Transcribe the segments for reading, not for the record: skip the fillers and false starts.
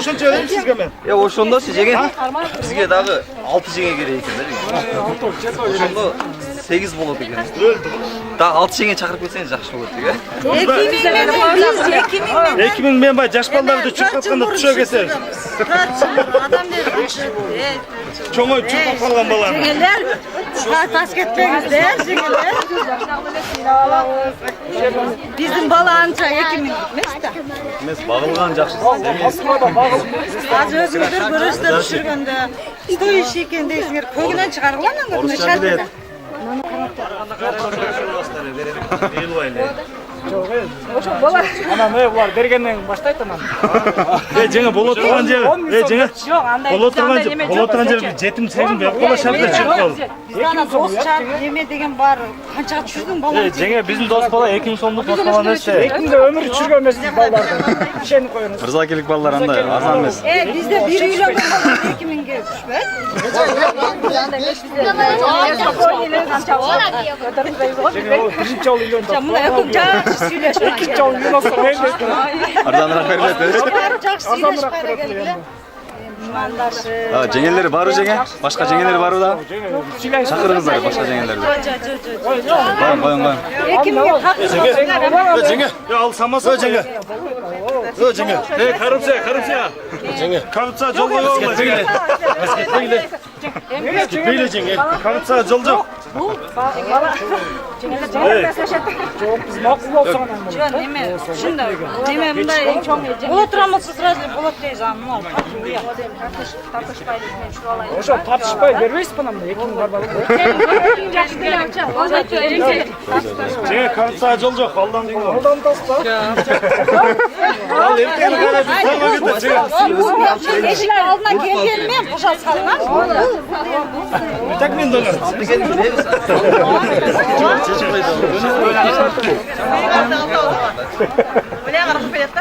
ошончо берем сизге мен. Ошондочу жеңе. Бизге дагы 6 жеңе керек экен да. Ошондо 8 болот экен. Дагы 6 жеңе чакырып келсеңиз жакшы болот деге. 2000 мен бай жаш балдарды чуркатканда түшө кетер. Чоңоюп чуркап калган баланы. Жеңелер, тас кетпеңиздер, жеңелер. Биздин бала анча 2000 эмес да. Эмес, багылган жакшы. Азыр өзүңүздөр көрөсүздөр түшүргөндө. Стоящий экен дейсиңер, көгүнөн чыгаргыла анан көрүнө шалды. Ошо бала. Анан булар бергенден баштайт анан. Жеңе боло турган жер. Жеңе. Боло турган жер жетим сегин берип кала шалды чыгып калды. Bizden dost çarp yeme degen var. Kança çürdün balan. Жеңе биздин дос бала 2000 сомдук дос бала эмес. 2000'de ömür çürgөн эмес балдардын. Ишени коюңуз. Мырзакелик балдар андай азан эмес. Bizde bir üylögün balan 2000'ge düşmez. Биринчи жолу үйлөндү. Mına yakın жақсы сөйлешіп. Экинчи жолу үйлөнсө берилет. Арзаныраак берилет. Жақсы сөйлешіп берегелі. Жеңелери барбы жеңе? Башка жеңелери барбы да? Чакырыңыздар башка жеңелерди. Коюң. 2000'ge hak. Жеңе. Ал самаса жеңе. Жеңе. Коррупция. Жеңе. Коррупция жол койгонго жеңе. Кетпейле жеңе. Коррупция жол жок. Жооп биз макул болсо анан. Жөн неме, шунда. Неме мындай болот турамысыз сразу болот дейсиз анан. Ошо тартышпай бербейсизби анан 2000 барбалы. Жеңе коррупция жол жок. Алдан тоста. Ал эртең карап Eşik aldına gelmeyen boşalt salmaz. так мен донор.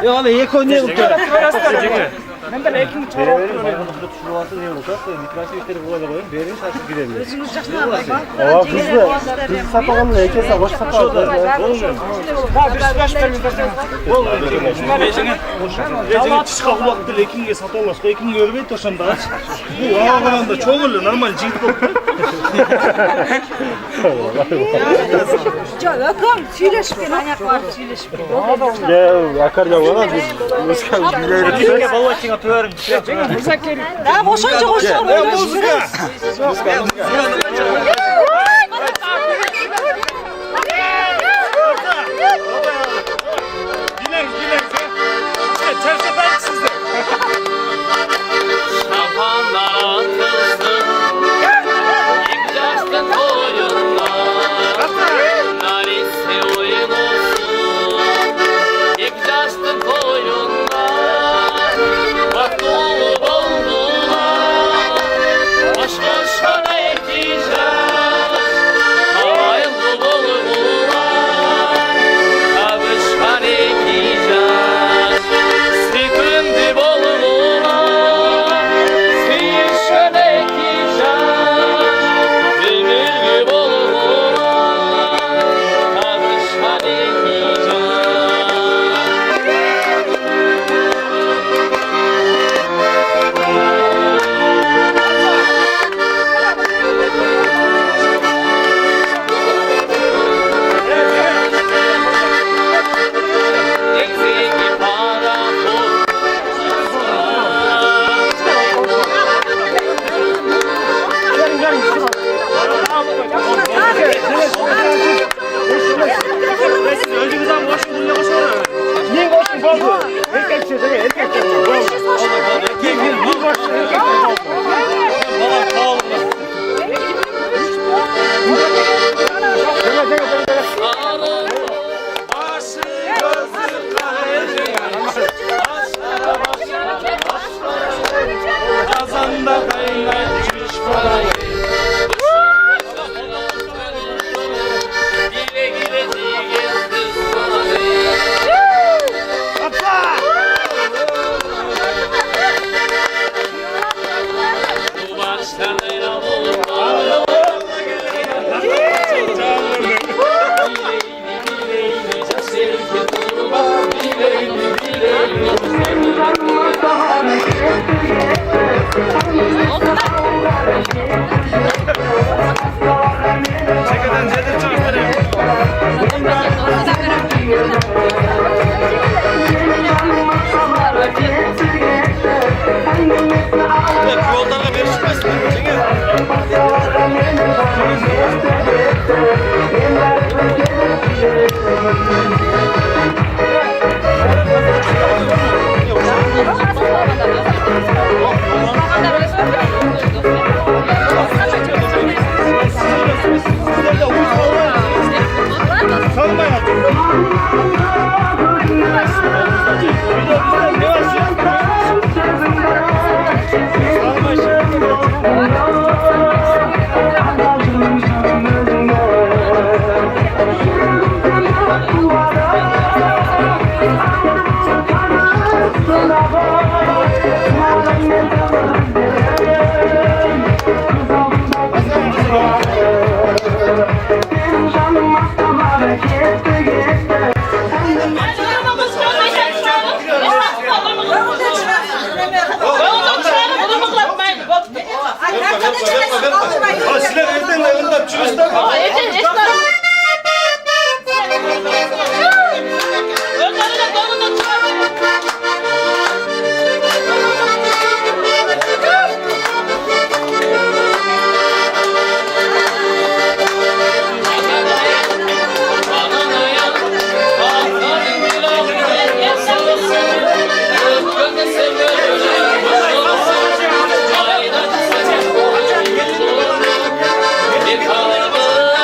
Yo, аны эки ойне кылып жеңе. Мен деле 2000 чороо. Özünüz yaşına Кыз сатаганды экеси бош сатабы. Жеңе тишка улакты 200ге сатып аласыз. 200ге бербейт ошондо. Бул ага караганда чоң эле нормаль жигит болуп. Yok öküm söyleşip ayak var söyleşip. Акарда бана биз Ке балачыңа төөрүм. Да ошончо кошор. Музыка. Aşk aşkına ekin Çekeden zedir çağırtırım. Yollarına beri çıkmasın. Bir kalabalık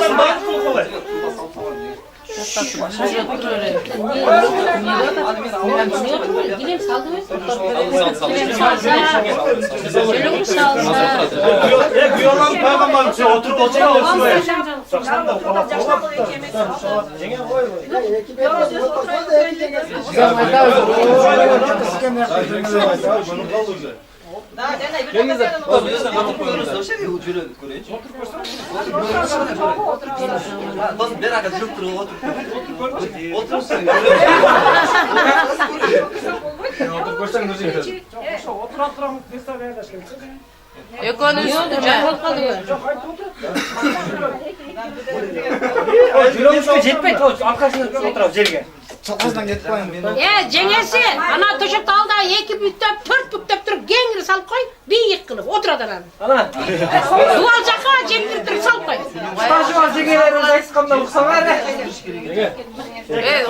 Adam bakın kolay. Güyalan peygamberim sen oturup oturma. Saksan da kolay. Eko'nun üstüne. Жетпейді, арқасына отырады жерге. Жеңесі, ана төшекті алда 2 бүктеп, 4 бүктеп тұрып, кеңірі салып қой, биік қылып, отырады ананы. Дуал жаққа жеңдіріп тұрып салып қой. Стажыма жегелерін айтысқанда ұқсаңар.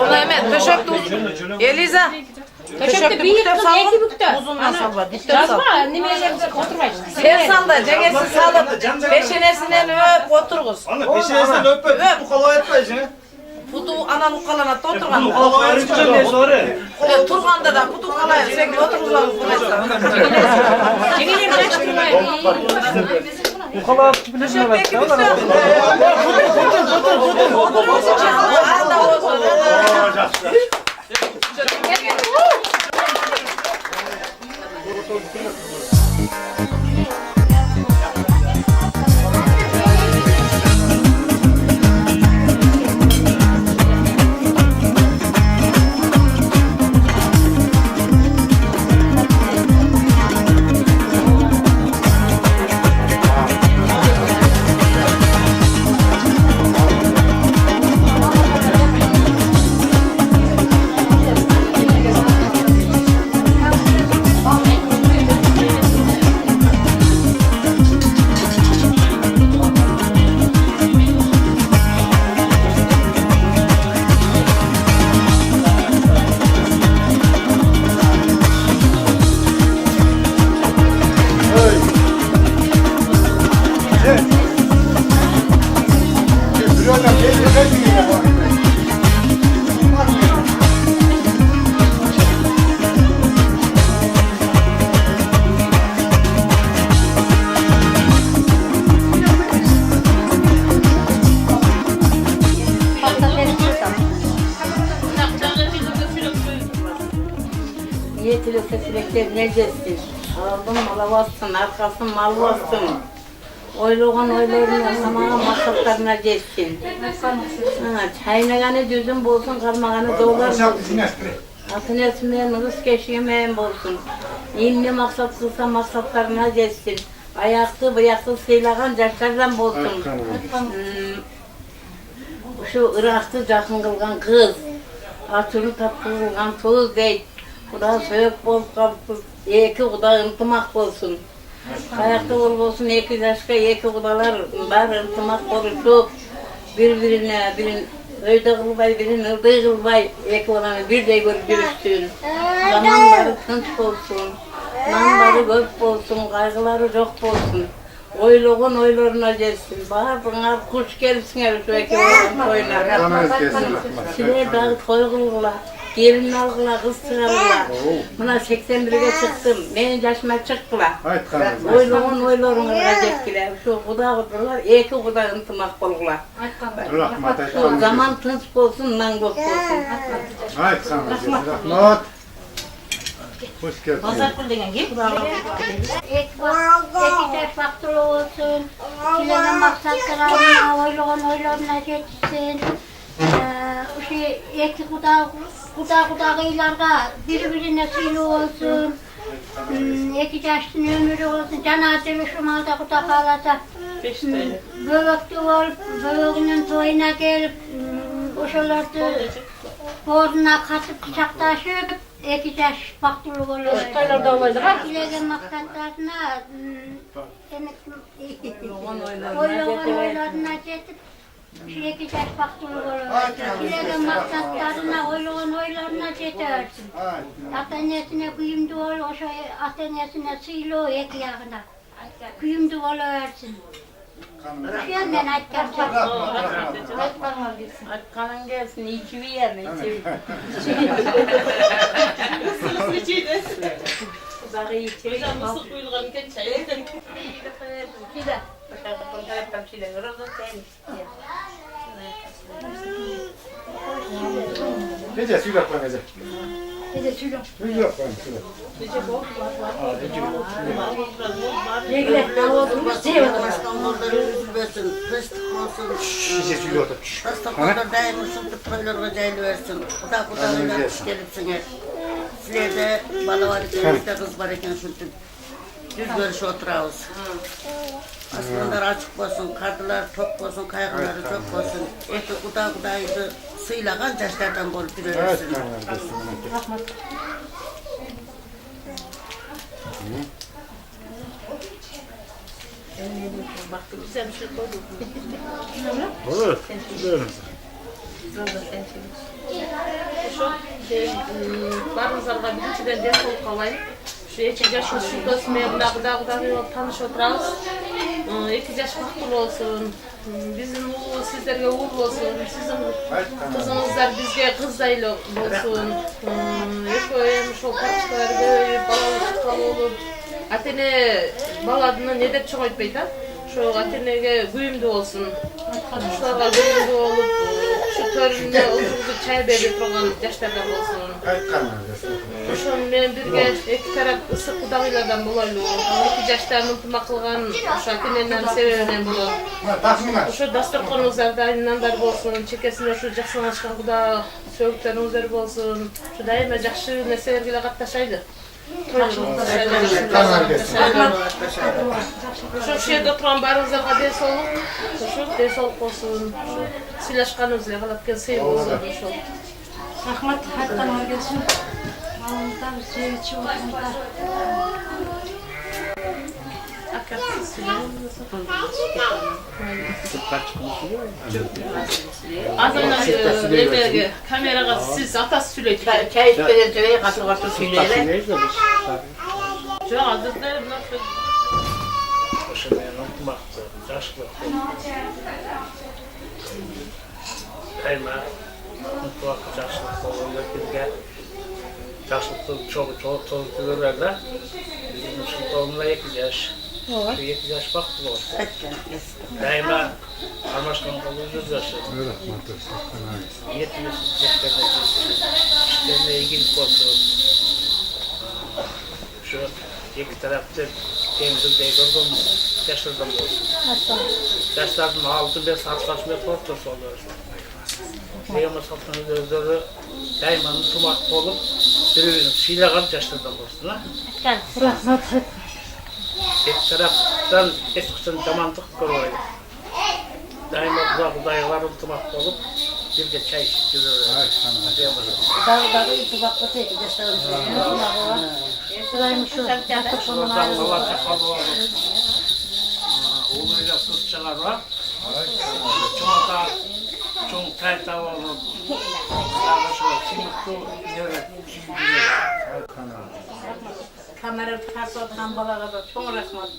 Ona hemen төшекті Елиза. Төшекті биік қылып, 2 бүктеп. Uzundan salva, dipten Жазба, немелерді отырмайды. Sen sal da cengesi salıp peşenesinden öp oturğuz. Ana peşinesinden öpüp bu kolay etmeyeceksin. Budu anan ukalanat oturgan. Bu kolay etmeyeceksin sonra. Turganda da budu kalayır. Sen oturğuzlar ukalaysan. Жеңелерді açtırmayın. Döşekteki bir söz. Oturursun çekil. Arada olsun. Yetili seçilekler neredesin? Aldın mala bassın, arkasın mal bassın. Oyluğun oylarına, samağa maksatlarına geçsin. Çaynaganı düzün bolsun, kalmaganı dolar bolsun. Atın esmeyen, rız keşiyemeyen bolsun. İmli maksat kılsa maksatlarına geçsin. Ayaktı, bıyaktı sıylagan yaşlardan bolsun. Şu Irak'tı jakın kılgan kız. Açını tatlı kılgan toz deyt. Kuda söğüp bol kaptı, 2 kuda ıntımak bolsun. Ayakta olsun 2 yaşka 2 kudalar var ıntımak oluşup birbirine birin öyde kılbay birin ırdığı kılbay 2 olanı bir de görüp görüştün. Zamanları tınç olsun, nanları köp olsun, kaygıları çok olsun. Oyluğun oylarına gelsin. Bahar bana kuş gelsin her şu 2 olanı oynar. Siler dağı toy kılgıla. Gelin algıla, kız çıkargıla. Buna 81'e çıktım. Benim yaşıma çıktılar. Oyluğun oylarına geçtiler. Şu kuda kudurlar, 2 kuda ıntımak bolgular. Şu zaman tınç olsun, nan gök olsun. Hayt sana, rahmat. Hoş geldin. Pazarkul degen kim? Ekiter faktörü olsun, kilene maksatlarına, oylarına yetişsin. Şu 2 kudağıylarga birbirine sıylı olsun. 2 yaşın ömürü olsun. Cenazeli şu malda kudak ağlasa. Böbekli olup, böbeğinin toyuna gelip, oşalarda boruna katıp kucaktaşıp 2 yaş baktırlık oluyor. Toylarda olaydı ha? İlegen maksatlarına, oylarına yetip, şu 2 yaş baktırlık oluyor. İlegen maksatlarına, oylarına yetersin. Atanesine kuyumdu ol, atanesine sıylı 2 yağına. Kuyumdu oluversin. Ben aytacağım. Aytkaning gelsin, içibi yerine, içibi. Kudağı içibi. Nasıl kuyulgan eken çay. Şile. Başardıktan taraftan şile. Orada sen. Gece suyla koy gece. Gece tülüm. Suyla koy suyla. Regle davulmuş sevdim. Gece suyla otur. Hastalıklar daim ısıntıp toylarına caylı versin. Kudağıyla gelipsiniz. Sizlerde bala var iken, bizde kız var iken şuntu düz görüş oturağız. Aslanlar açık olsun, kardılar top olsun, kaygıları çok olsun. Eti kudağıydı sıylagan yaşlardan bol bir Evet, öğrensin. tamam. Baktım güzel bir şey koydum. Olur. Buyurun. Barınızlarga birinciden ders olup kalayım. Şu 2 yaş şurtası mevla gıda tanış oturağız. 2 yaş makbul olsun. Bizim uğur sizlerge uğur olsun. Sizin kızınızlar bizge kızdaylı olsun. Ekoyem şu karışlar böyle balalı çıkalı olup. Atene baladını ne de çok etmeydi. Şu atenege güyümlü olsun. Kuşlarga güyümlü olup şu töründe uzun çay verip turgan yaşlardan olsun. Şun men birge iki taraf ısık kudağıylardan bulaylı. 2 yaştan ıntıma kılgan şu atenenden sebebinen bulaylı. Şu dasturkanızlar dayınlandar bolsun, çekesinde şu jaksan açkan kuda söğütlerinizdер bolsun. Şu daima jakşı neselergile katlaşaydı. Şu yerде oturan barınızlarga ders olup, şu ders olup olsun. Silaşkanınızla kalıp gel sey bolsun. Rahmat, hayattan gelsin. Malımızda bir suyu içip oturmuşlar. Azından emerge kameraga siz atası süledik. Çay içmeden söyle, katı katı söyleyelim. Жоқ, азырда мына Ошомен ынтымакты, жашылык. Дайыма ынтымакты жакшылык болгондо бизге жакшылыктын чогуу көрөр да. Биздин ушунтоомда 2 жаш. Ошо 2 жаш бактылуу болсун. Дайыма алмашкан колубуз жашып. Yetmiş işlerine ilgili olsun. Şu iki tarafta temizlikte gördüm, yaşlardan olsun. Yaşlardan 6-5 saat ortası oluyor. Peygamber satının özleri daima tumak olup, birbirinin şiilegan yaşlardan olsun. İki taraftan eskiden zamanlık görüyor. Daima kudayıların tumak olup, bir de çay içip yürüyorlar. Dağı itibaklı teki yaşlarımız var. Sıraymış şu. Oradan baba çakalı var. Oğluyla kızçalar var. Çoğda, çoğun tayta olup, simutlu yere Kamera tutarsa oturan balaga da çok rahmat.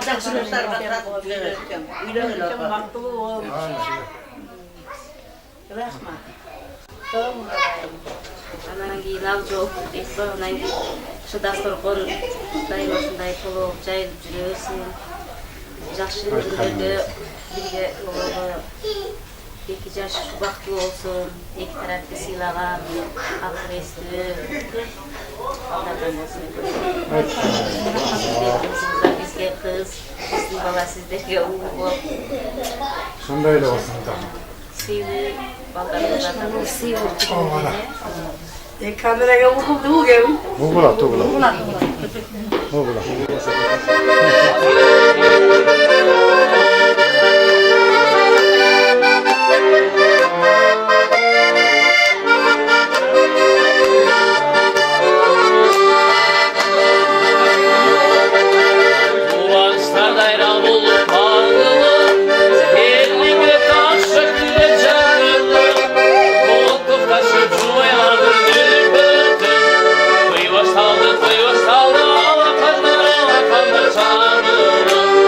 Yaşlarımızlar var. Ülke baktığı olmuş. Rahmat. Anangi lavjo, esbağınangi şu dasturkon daima şunday tolup jayılıp жүрөсүң. Жакшы күндөрдө бирге эки жаш бактылуу болсун, эки тарапты сыйлаган, акыл эстүү балдардан болсун. Бизге кыз, биздин бала сиздерге уул болуп. Şunday da olsun da. Сыйлуу балдардан сыйлуу. Kameraga vuruldu gel. Bu bula, tu bula. Bu bula. Saldı, alakanlar, alakanlar çağırır.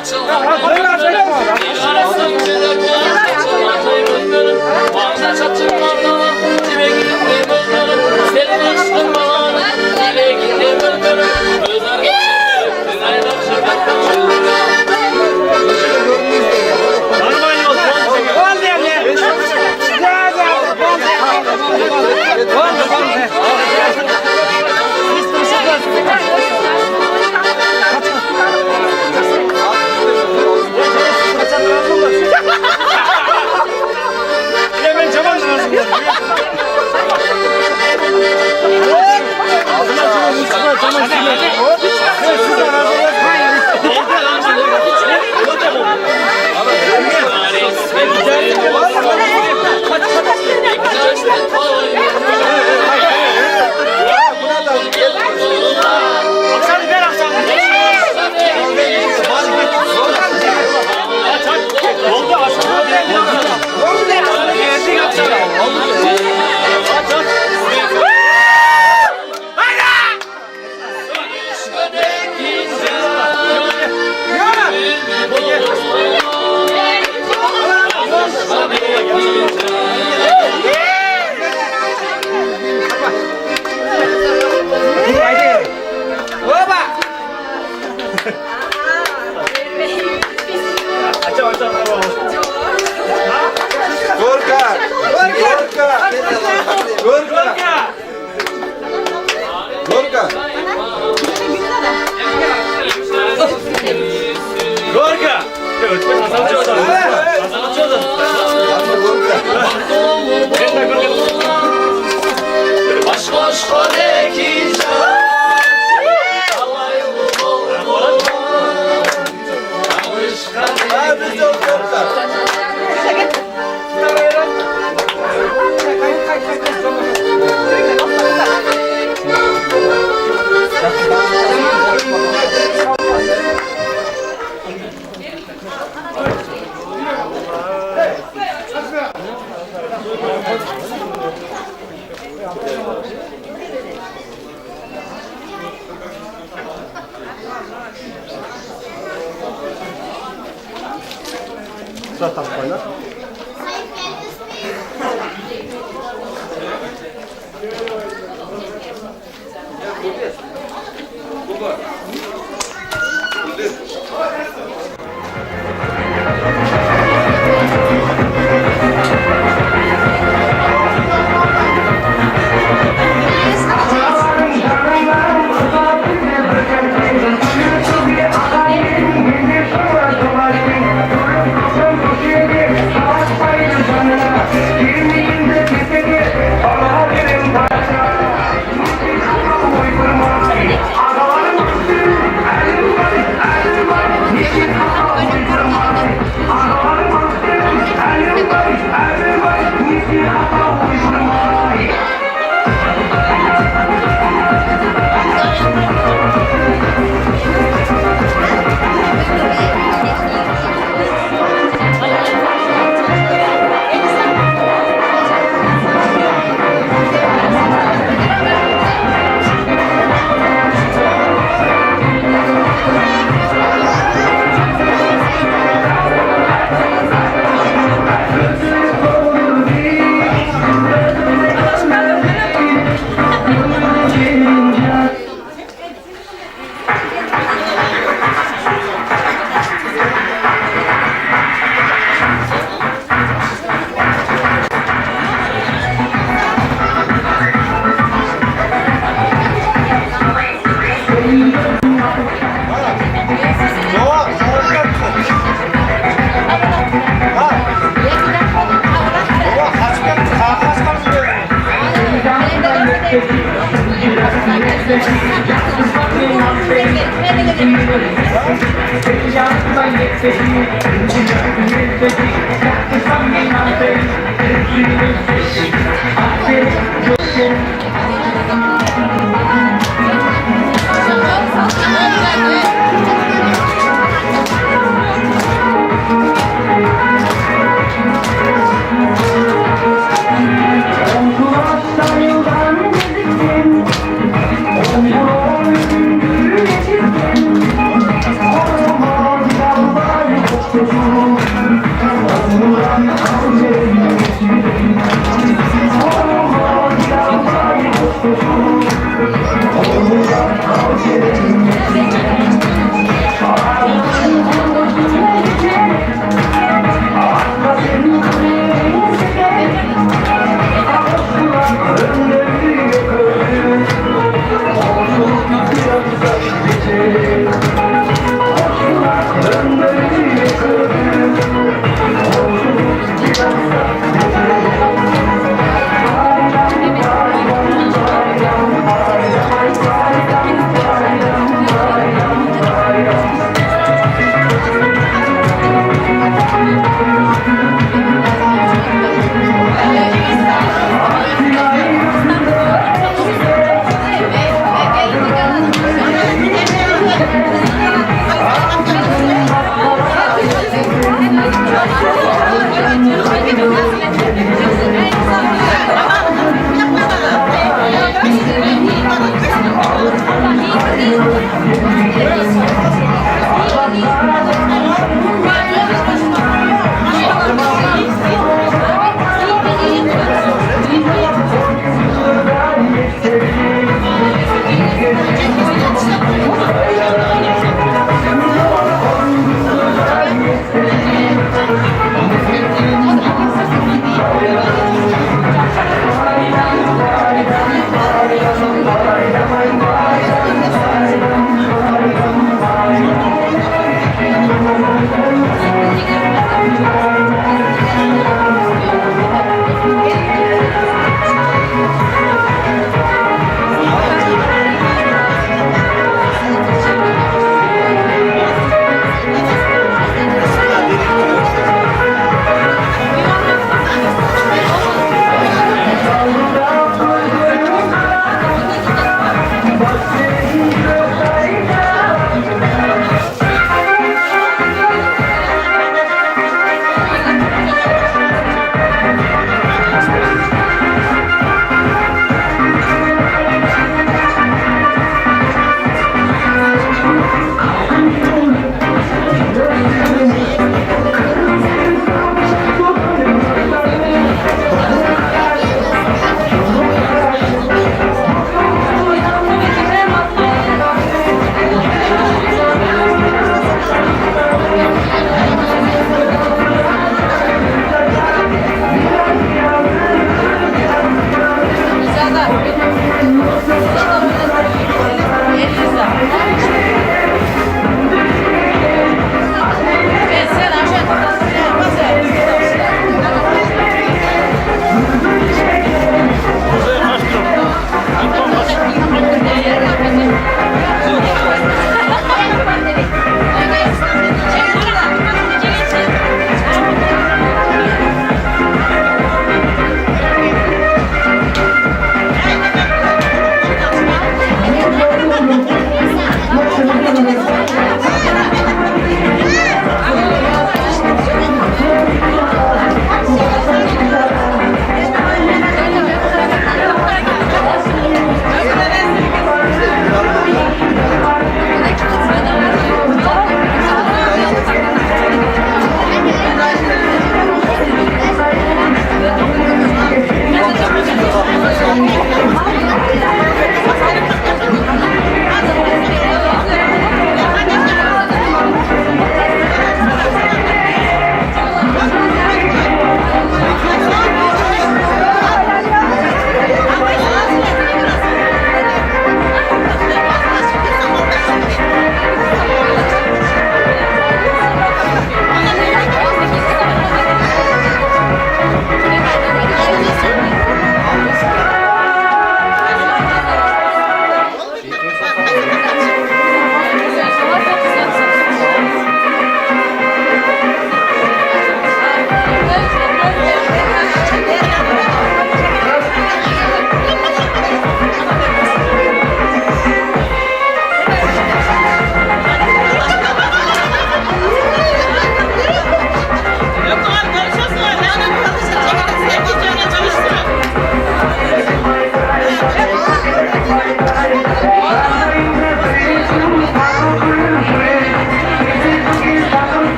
Açılmaz, Aşk aşka deki Zaten koylar. Oh,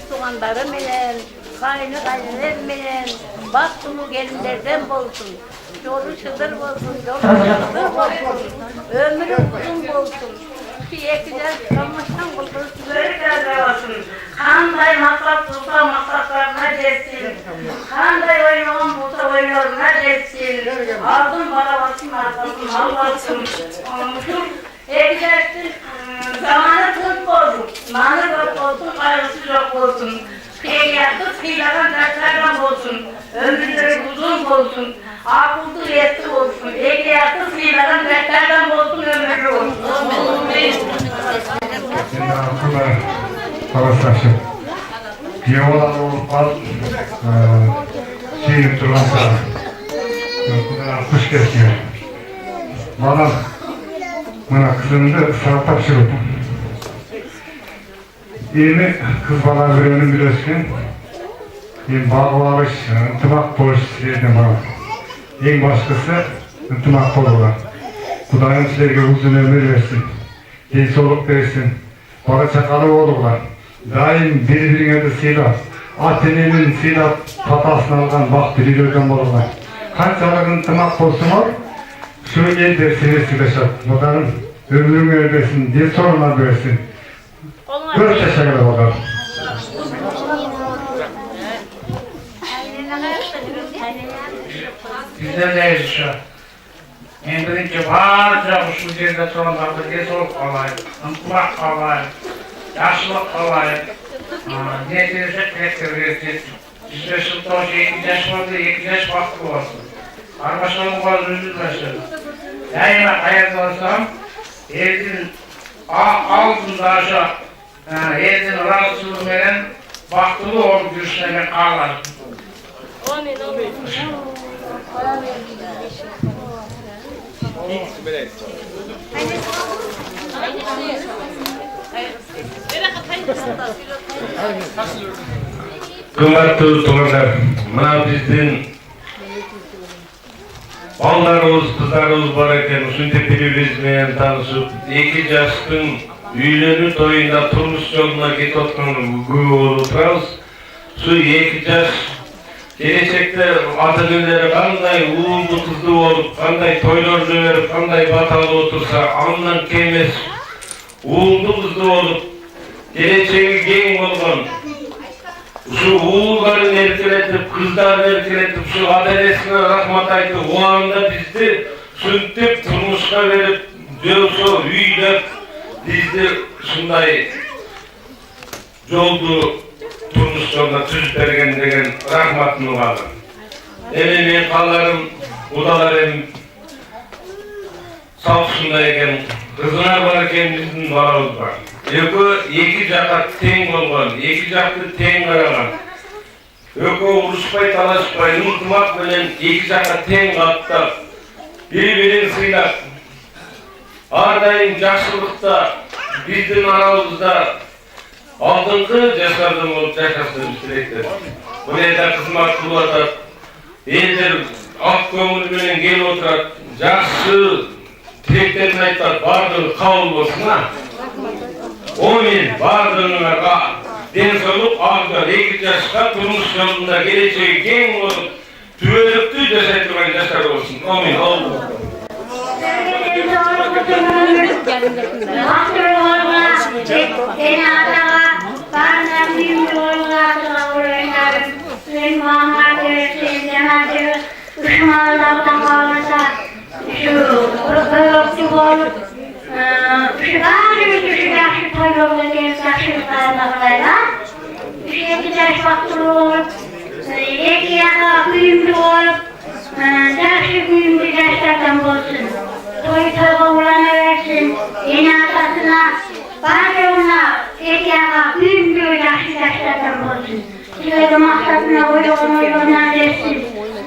Soğanları bilen, kaynı kaynılar bilen, baktımı gelinlerden bolsun. Yolu şıdır olsun, yolu şıdır olsun, ömrü uzun olsun. Ekler kalmıştan bulursun, böyle kadar olsun. Kanday masraf bulsa masraflarına gelsin. Kanday oynuğun bulsa oynuğuna gelsin. Aldım bana basın, arkasın, al basın. Eklersin, zamanı tut olsun, manı yok olsun, kaygısı yok olsun. Kıyakı kıyladan dertlerden olsun, ömürleri uzun olsun. Akıllı yetti olsun, ehliyatı kıyladan dertlerden olsun, ömürlü olsun. Şimdi akıllar savaşlaşıp Yevoğlan olup al şeyip durmasa kuş kesiyor. Bana kızımda sarıp çırptım. Yeni kız bana verenin bilirsin. Bağlı ıntımak polisiyedim bana. En başkası ıntımak olurlar. Kudayım sizlerge uzun ömür versin. Soluk versin. Bana çakalı olurlar. Daim birbirine de silah. ата-эненин сыйлап батасын алган бактыр үйлөрдөн болгон. Канчалык ынтымак болсоңор, şu elder seni sırlaşat. Bakalım ömrünü ödesin, diye sorunlar versin. Böyle teşekkür bakalım. Bizlerdeyiz şu. En birinci barca şu yerde sorunlarda gesoluk kalayım, ıntılak kalayım, yaşlılık kalayım, netirecek versin. Bizde sırtı 2 yaş vardı, 2 yaş vakti olsun. Karmaşanın bazı üzülmesin. Daima hayat olsam, elin altında aşağı, elin rahatsızlığı veren vaktılı olup düşünmek ağlarım. Amin, amin. Kıymetli dostlar, mana bizden ballarımız, kızlarımız var eken, Sünnet birbirimiz tanışıp, 2 yaştın үйленүү toyunda turmuş yoluna git otkanı oturabız. Şu 2 yaş gelecekte ata-eneleri kanday uğurlu kızlı olup, kanday toylarını verip, kanday batalı otursa, andan kemez, uğurlu kızlı olup, geleceği gen olgan, şu uğurların erkeletip, kızların erkeletip, şu adaletine rahmat aytı, o anda bizde süntüp, turmuşka verip, diyorsa üylep, bizde şunday yoldu turmuş yoluna tüzüp bergen degen rahmatını kalın. Men kalarım, udalarım sağ eken, kızınar var eken bizim balamız var. 2 jaka teң bolgan, 2 jaktı teң karagan. Uruşpay talaşpay, ынтымак менен 2 jaka teң kattap, bir-birin sıylap, har dayım жақсылыкта, биздин arabızda алдыңкы жаштардан болуп жашашсын тилектер. Бул жерде кызмат кылып атат, элдер ак көңүл менен келип отурат, жакшы тилектерин айтат, бардыгы кабыл болсун. Amin, bardığına densoluk ağızlar 2 yaşta turmuş yolunda geleceği gen olup tüvelüktü yaşaytırgan yaşar olsun. Amin. Oldu. Yaxşı toylarga kelib, yaxshiliklarni qilaylar. 2 yosh vaqti bo'lib, 2 yoqqa uyimli bo'lib, yaxshi uyimli yoshlardan bo'lsin. To'y to'g'ranaversin, yana atasına, barchasına 2 yoqqa uyimli yaxshi yoshlardan bo'lsin. Sizlarga maqsadini o'ylagan bersin.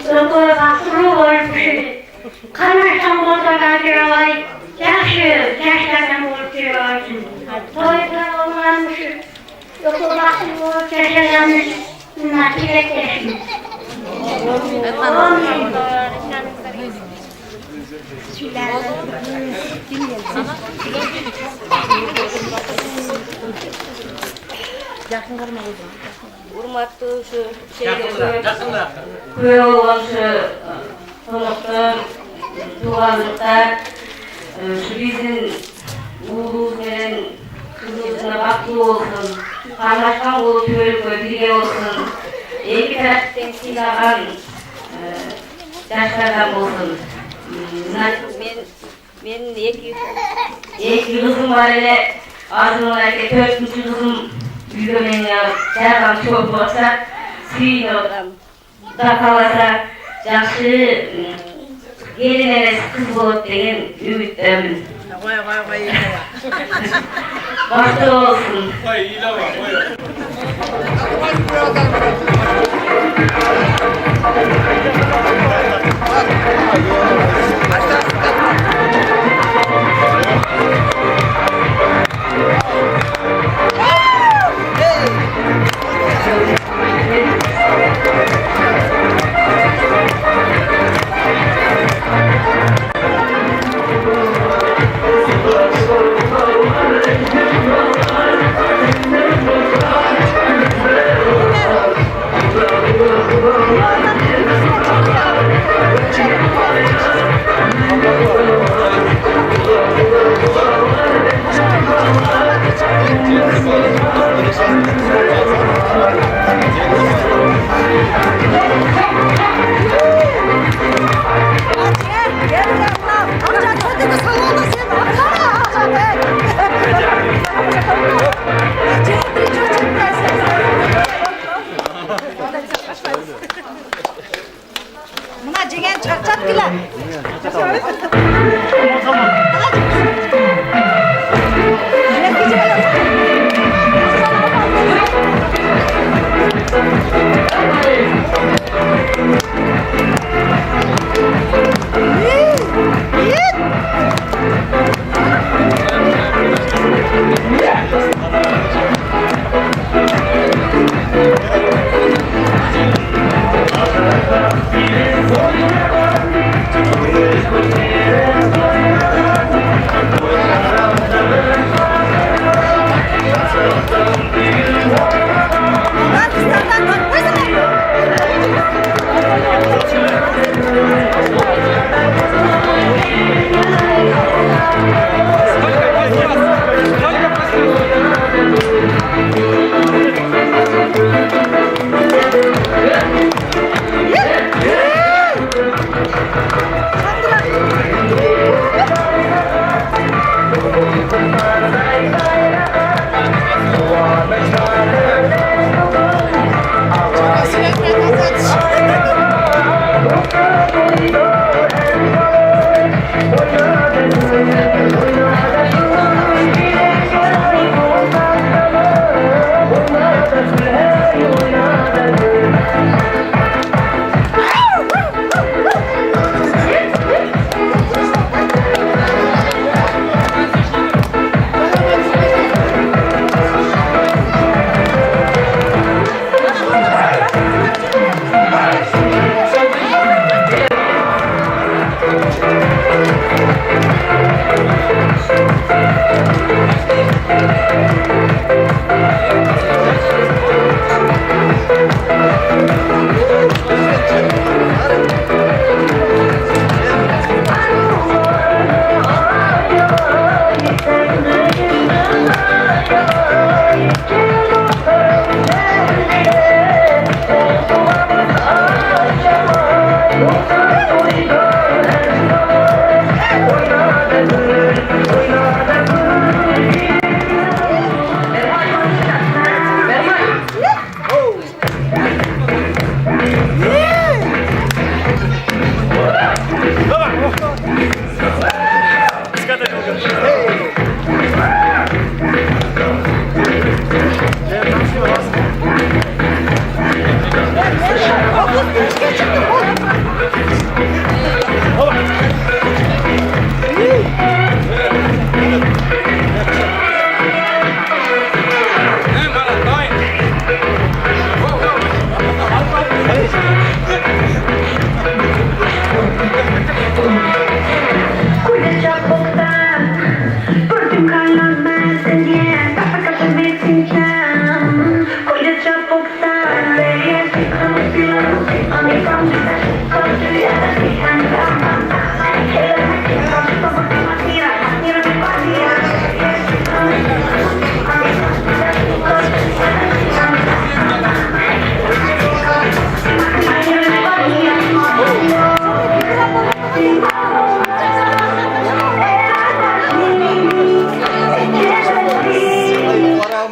To'y vaqti bo'lib, qanday bo'lsalar kerak. Yaxshi yoshlardan bo'lib kelsin. To'yda olmamış, yoksa vaqti bo'lib yashaganimiz bundan tilakdashmiz. Hurmatli şu konuklar, dualıklar, şu bizim uğurumuz veren kızımızına baklı olsun, kardeşten olup tüvelükle birge olsun, 2 taraftan silahan yaşlardan olsun. Men 2 kızım var ile, ağzımdaki 4. kızım büyümenin dergan çok olsa, suyun olam, da kalasa, yaxşı gelin enes kız bolup degen ümittemin. Başta olsun. Buna cengen çarçat gila.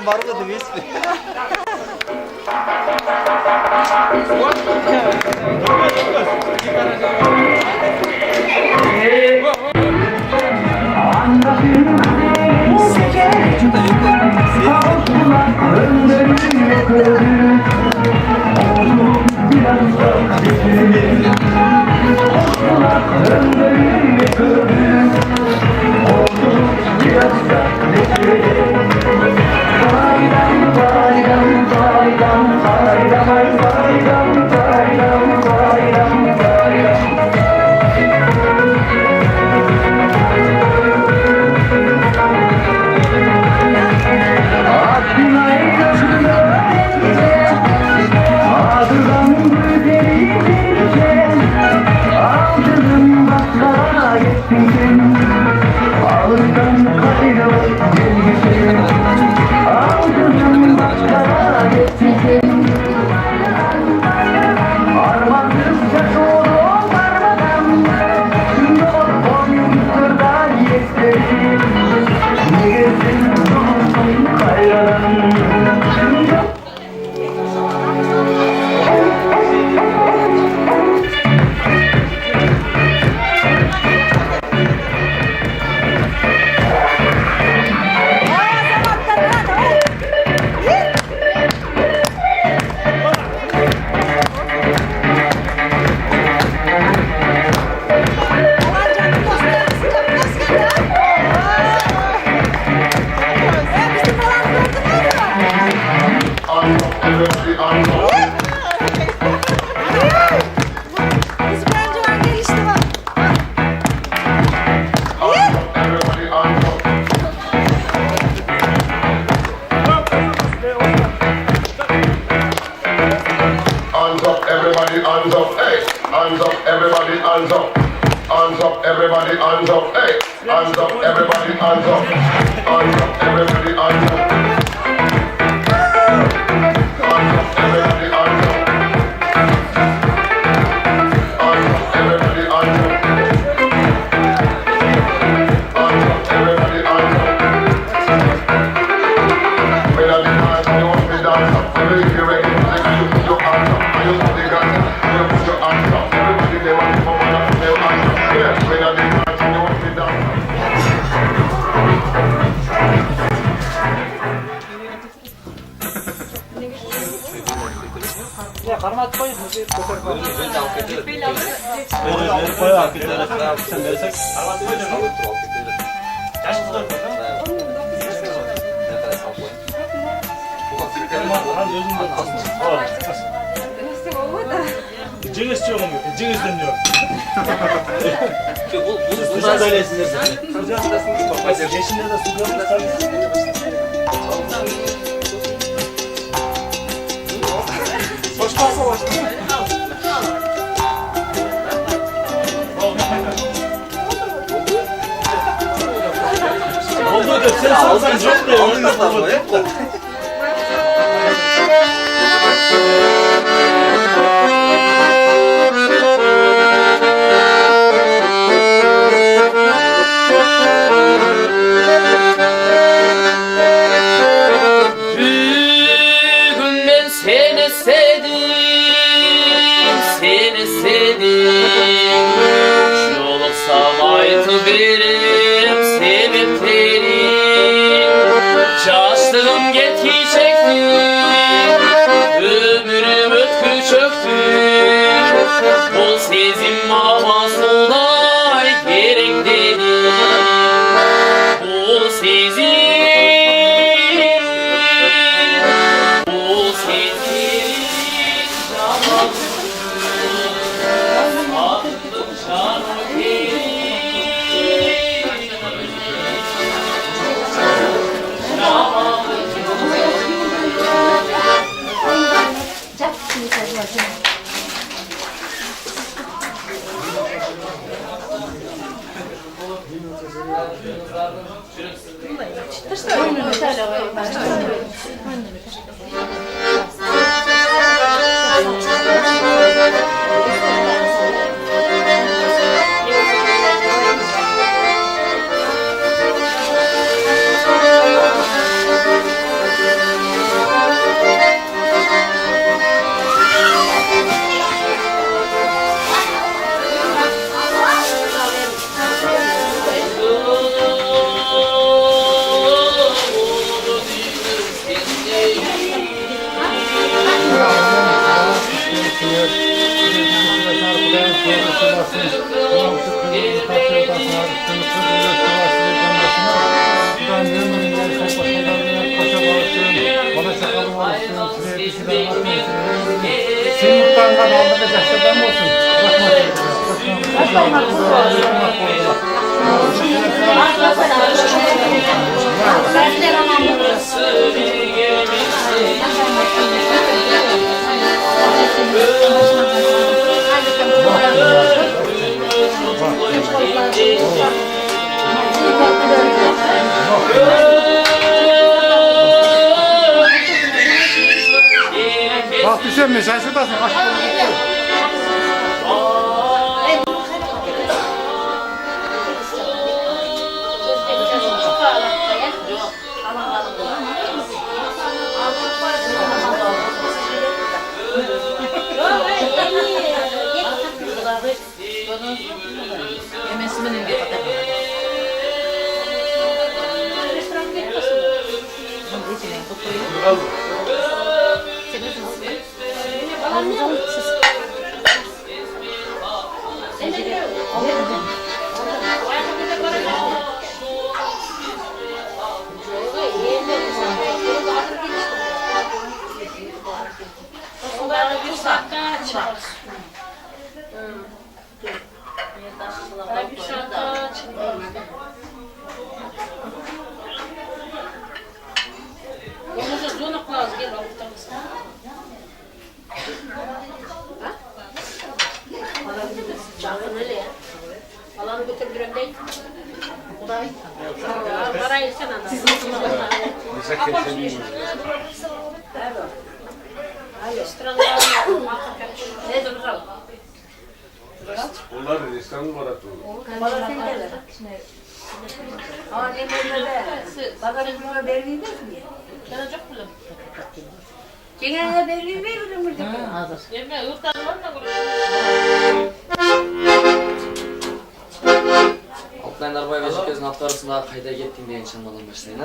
Var mı demeyiz mi? up, hey, hands up, everybody, hands up. Hands up, everybody, hands up, hey, hands up, everybody, hands up. Hands up, everybody, hands up. Hands up, everybody, hands up. Hands up, everybody, hands up. Hands up, everybody, hands up. When I dance, you want me dance up. When you hear reggae music, you put your hands up. When you put the guns up, you put your hands up. Everybody, they want to come on up, they hands up. Yes, when I dance, you want me dance up. Ya karmat koyun mu? Bir kofer koyun. Ver koy abi. Sen versek. Yaş mı var? Cingis çok mu? Cingis dönüyor. Bu sandalyesindir sen. Geçinde de su görmüyorsan. Hoş kalsa hoş. Oldu da sen salsan çok da oldu. Bugün ben seni sevdim Yoluksam aytı berim sebeplerim Çaştığım yetişecektim Ömrüm ötkü çöktü Bu sezim havasında gerek dedim Bu sezim Senin muhtarından aldığında yaşlardan mı olsun? Bak düşen sen şuradasın. Yemesinin bir kadar. Çakın öyle ya. Alanı götürdürüm değil. Kuday. Parayı sen anladın. Siz nasıl ne duracağım? Onlar İstanbul var atıyor. Bana sen gelir. Ama ne böyle de. Bana bunu vermeyecek mi? Gelecek bile. Cengene vermeyecek mi? Hazır. Yeme yurttan var da Altlayın arabaya ve gözün altı arasında kayda gittin diye insanların başlayın.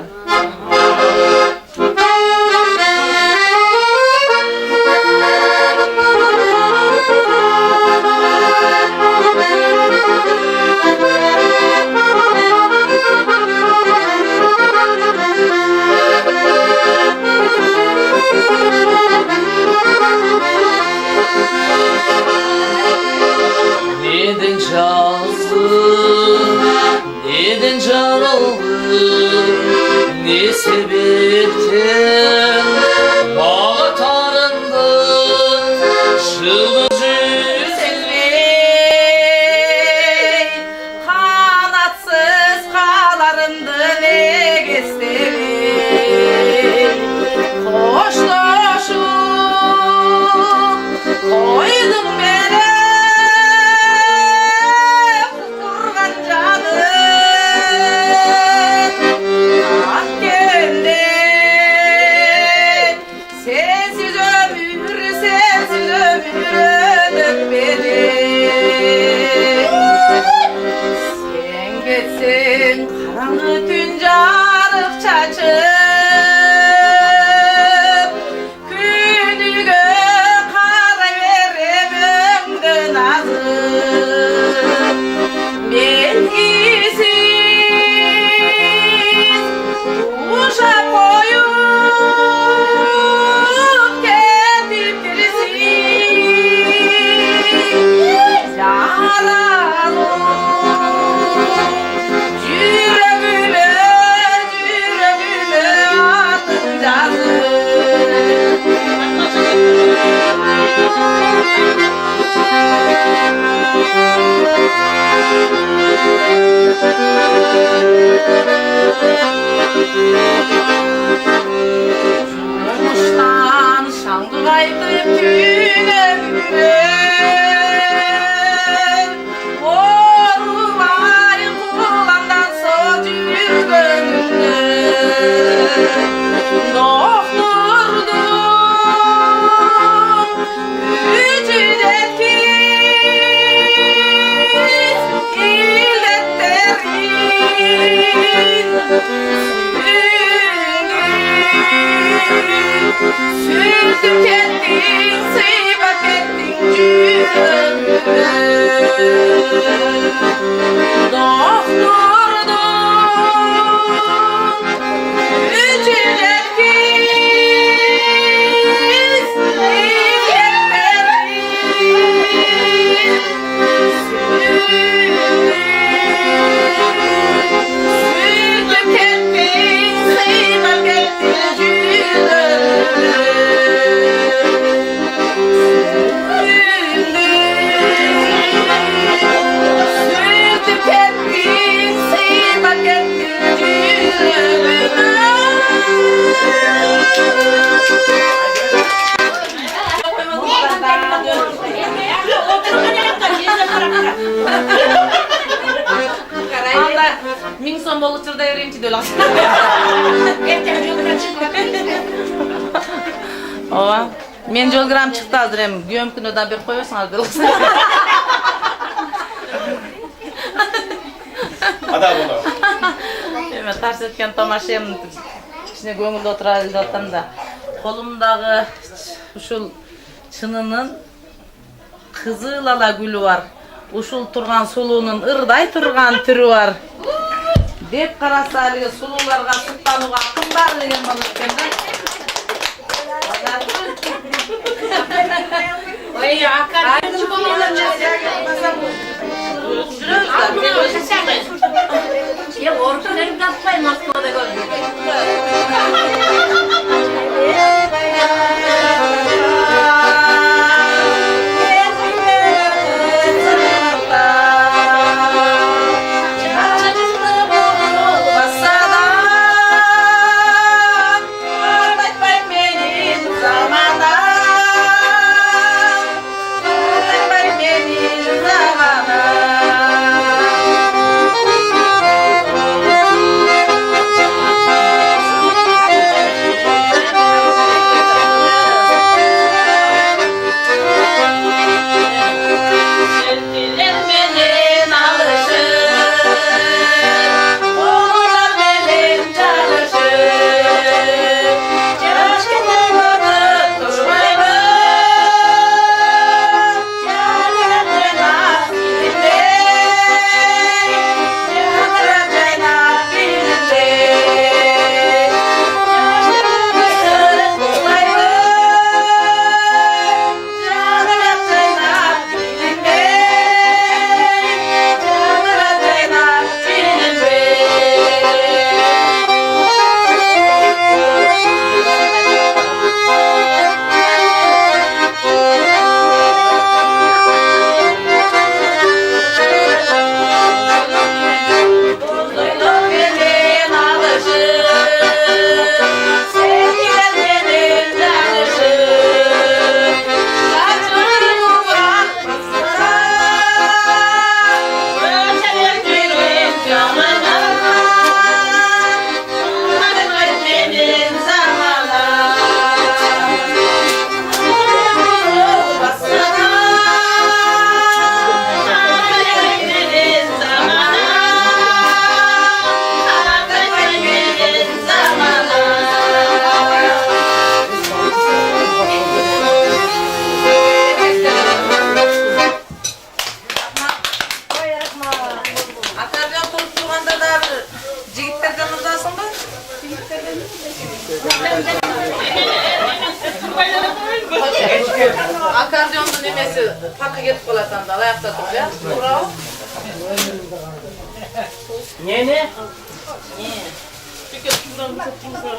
Neden çalsın, neden çalalım, ne sebepten bağı tarındın, şılıcı Selvi, kanatsız kalarımdı ne gösterim. Hoşlaşıp koydum beni kurgan canım. Hakkende sensiz ömür dökmedim. Sen gitsin karanlık tüncarık çaçıp günüge karay verememdi nazım. Ben gisiz uşak koyup getirtirsin yaralı yüreğime attın Muştan şanlı kaydıp güne güne Orulay kullandan socur Dokturdum ücretsiz illetlerin Sürdüm kendin, sıybak ettin cürümü Dokturdum ücretsiz illetlerin Sürdüm kendin, sıybak ettin cürümü Anda ming so'm bo'lib turda birinchi do'lasi. Ova, men jo'lgram chiqdi hozir ham guyam kunidan berib qo'yasan do'lasi. Ada bo'la. Men tars etgan tomasham kichkina ko'ngilda o'tirayotganda qo'limdagi ushul chinining qizil ala guli var. Uşul turgan suluğunun ırday turgan türü var. Dep qarasa haligi sulularga suqtanuga kim bar degan bo'lishganda. Oy, akar birinchi bo'lganlar Ya ortalarım tapmay Moskvada gördüm. Şu pakı gidip kalatan da ayakta dur ya. Bravo. Ne? Çünkü şuradan bir çok tuz var.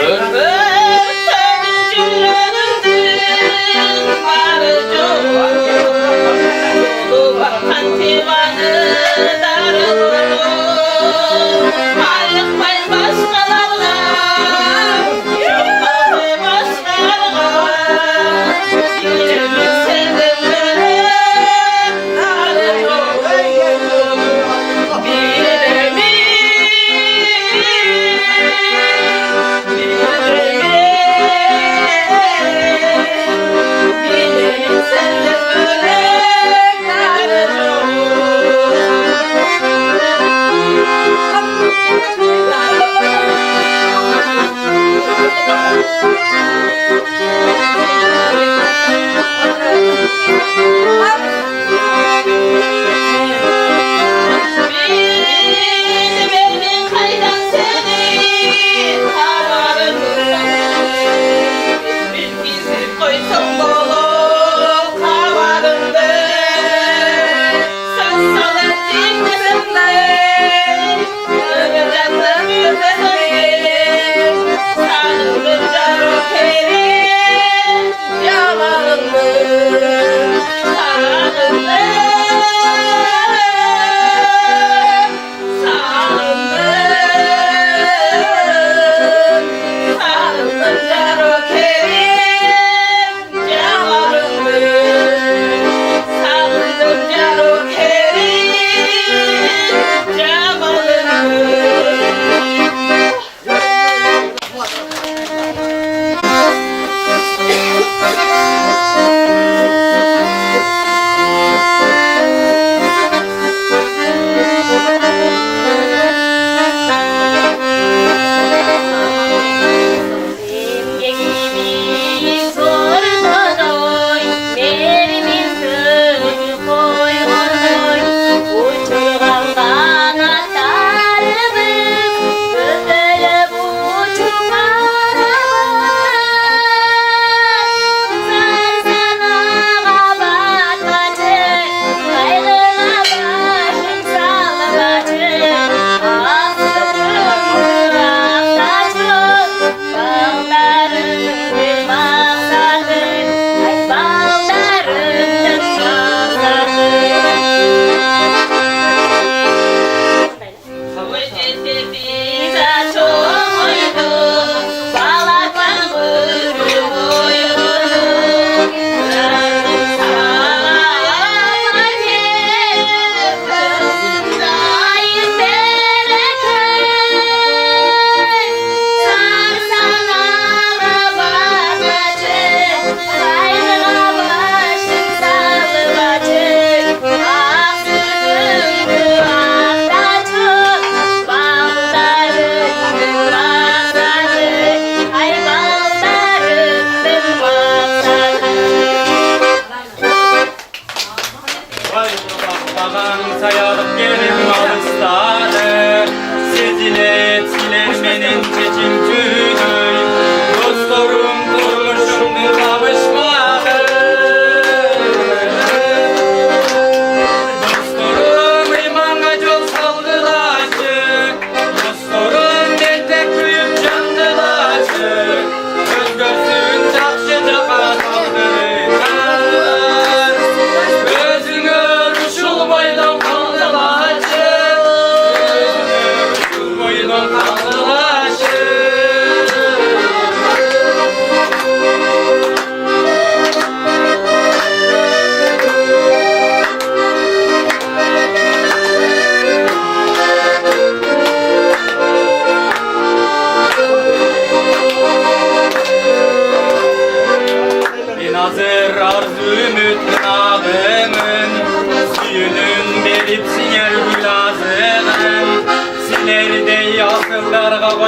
Ölme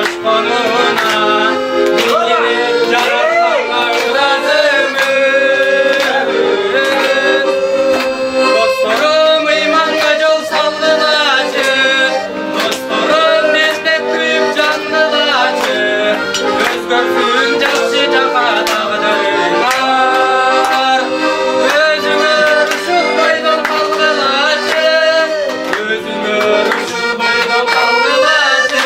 coşkununa Dinleyip yaratmak lazımız Dostlarım imanla yol sallılaçı Dostlarım destek kuyup canlılaçı Göz görsün capşı caka dağdırlar Gözüme ışıl boydum kaldılaçı Gözüme ışıl boydum kaldılaçı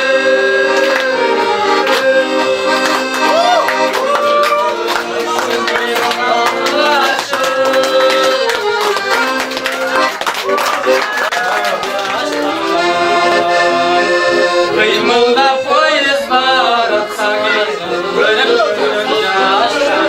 Kıymılda poyizlar atsa gelsin Ölüm yaşlar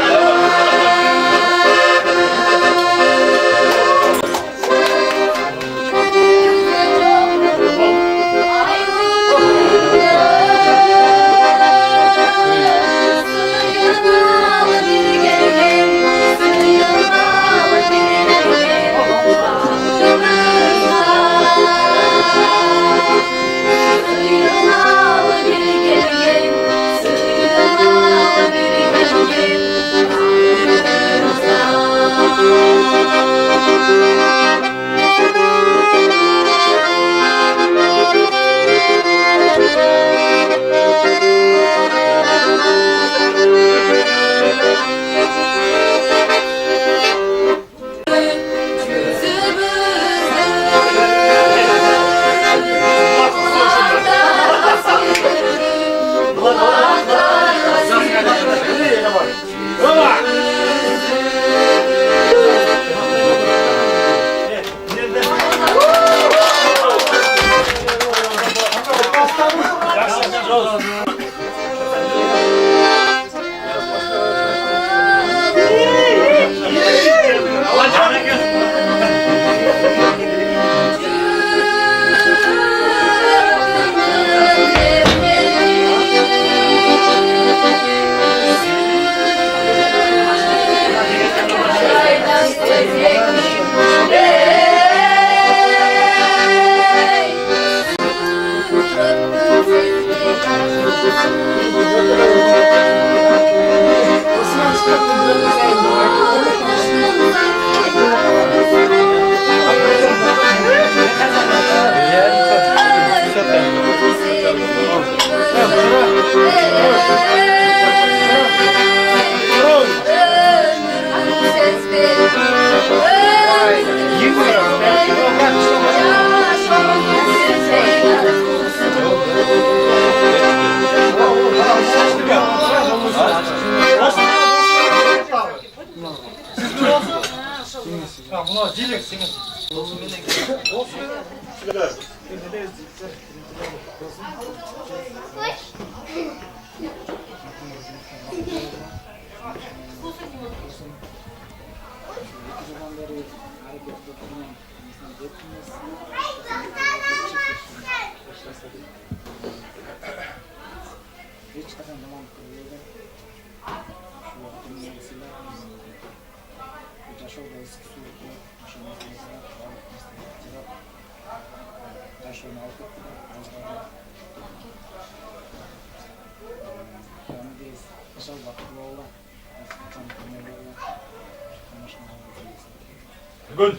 Gol.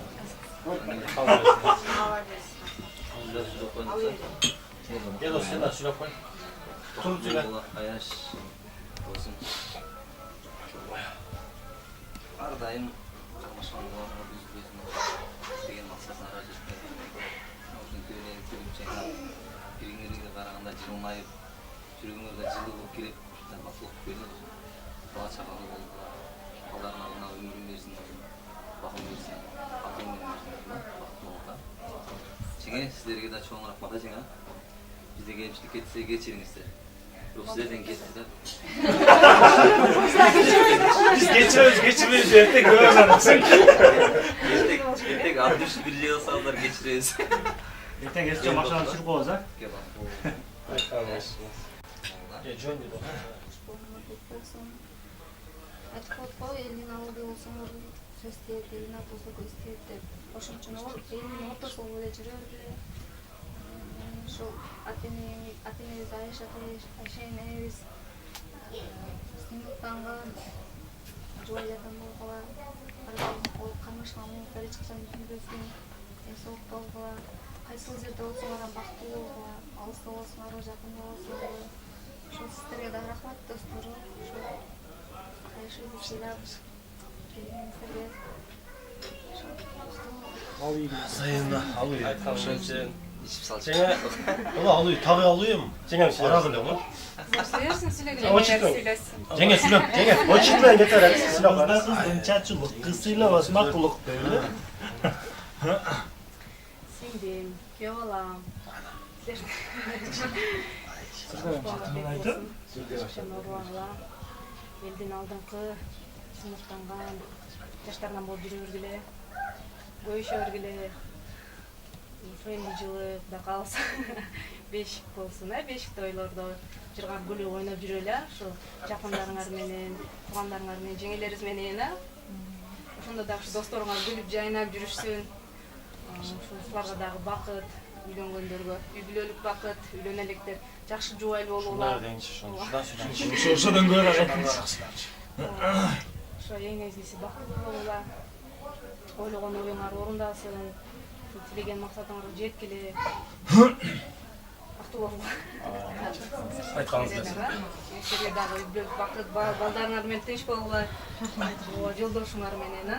Ya da sen de şuraya koy. Turuncular. Ayaş olsun. Ardayım. Karmaşanlığa biz degen maksatına aracı etmedi. Olsun köylerin köyümçeğine birinleriyle karağında cılmayıp sürgünlerde cılı bulup girip bakılıp köyler. Bana çakalı oldu. Allah'ın adına ömrüm versin. Bakım versin. Akıl versin. Bakım oldu. Çiğne sizlerge de çoğun rahmata çiğne. Bize gençlik etse geçirinizler. Yok sizlerden geçtiler. Biz geçiriyoruz. Ertek göremezsin. Ertek 61 yıl sağlar geçiriyoruz. Ertek geçeceğim aşağıdan sürük olacak. Gel bak. Айтқотко элдин алды болсоңор сөз тиет, элдин атасы көз тиет деп ошончо элдин ортосу эле жүрөрдү. ошол ата-энебиз Айшенебиз сыймыктанган жубайлардан болгула, ол кармашкан муңуттар эч качан бүтүнбөсүн, ден соолук болгула, кайсыл жерде болсоңар бактылуу болгула, алыста болсоңар, жакында болсоңар. Ошол сиздерге да рахмат достор. Ошол кайшыбызды сыйлап келгениңиздерге. Sayın alıyor. Ошончен ичип салчу. Ала алуу, тагы алуйм. Жеңем барагы эле го. Сөйлөсүн сүйлөгөн сөйлөсүн. Жеңе сүйлөп, жеңе. Очуктан кетер. Сүйлөп. Чачылык, кысыйлабас макулук беле. Сиңдим, күйөө балам. Элдин алдыңкы сыймыктанган жаштарынан болуп жүрө бергиле, көйүшө бергиле. Ошо эмне жылы Кудай кааласа бешик болсун, бешик тойлордо жыргап күлүп ойноп жүрөлү, ошо жакындарыңар менен, туугандарыңар менен, жеңелериңиз менен, ошондо дагы ушу досторуңар күлүп жайнап жүрүшсүн. Ушуларга дагы бакыт, үйлөнгөндөргө үй бүлөлүк бакыт, үйлөнө электер жакшы жубайлуу болуулар. Ошодон көрө жакшы. Ошо эң негизгиси бакыттуу болуулар. Ойлогон оюңар орундасын, тилеген максатыңарга жеткиле. Бактылуу болуулар. Айтканыңыз силерге дагы үй бүлөлүк бакыт, балдарыңар менен тынч болуулар. Жолдошуңар менен,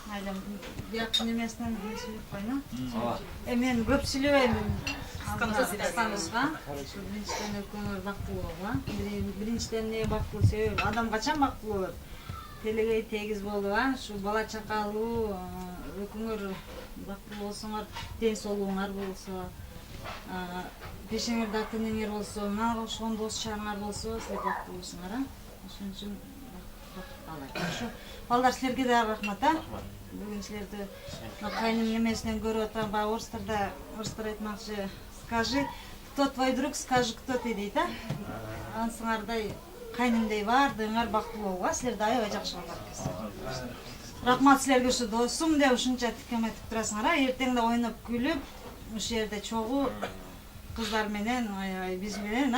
Айлам бияк немесинен сөйлөп койну. Мен көп сүйлөбөйм. Кысканышка. Биринчиден экөөңөр бактылуу болгула. Биринчиден эмне бактылуу себеби? Адам качан бактылуу болот? Телегей тегиз болуп, ушу бала чакалуу, экөөңөр бактылуу болсоңор, ден соолугуңар болсо, бешиңерде ата-энеңер болсо, мага окшогон дос чарыңар болсо, силер бактылуу болсуңар, ошон үчүн Ошо балдар силерге да рахмат, Бүгүн силерди кайным немесинен көрүп атам, баягы орустар айтмакчы, скажи, кто твой друг, скажи, кто ты дейт, Ансыңардай кайнымдей бардыгыңар бактылуу болгула, силер да аябай жакшы балдар. Рахмат силерге ушу досум деп ушунча тикеметип турасыңар, эртең да ойноп күлүп, ушул жерде чогуу кыздар менен, аябай биз менен,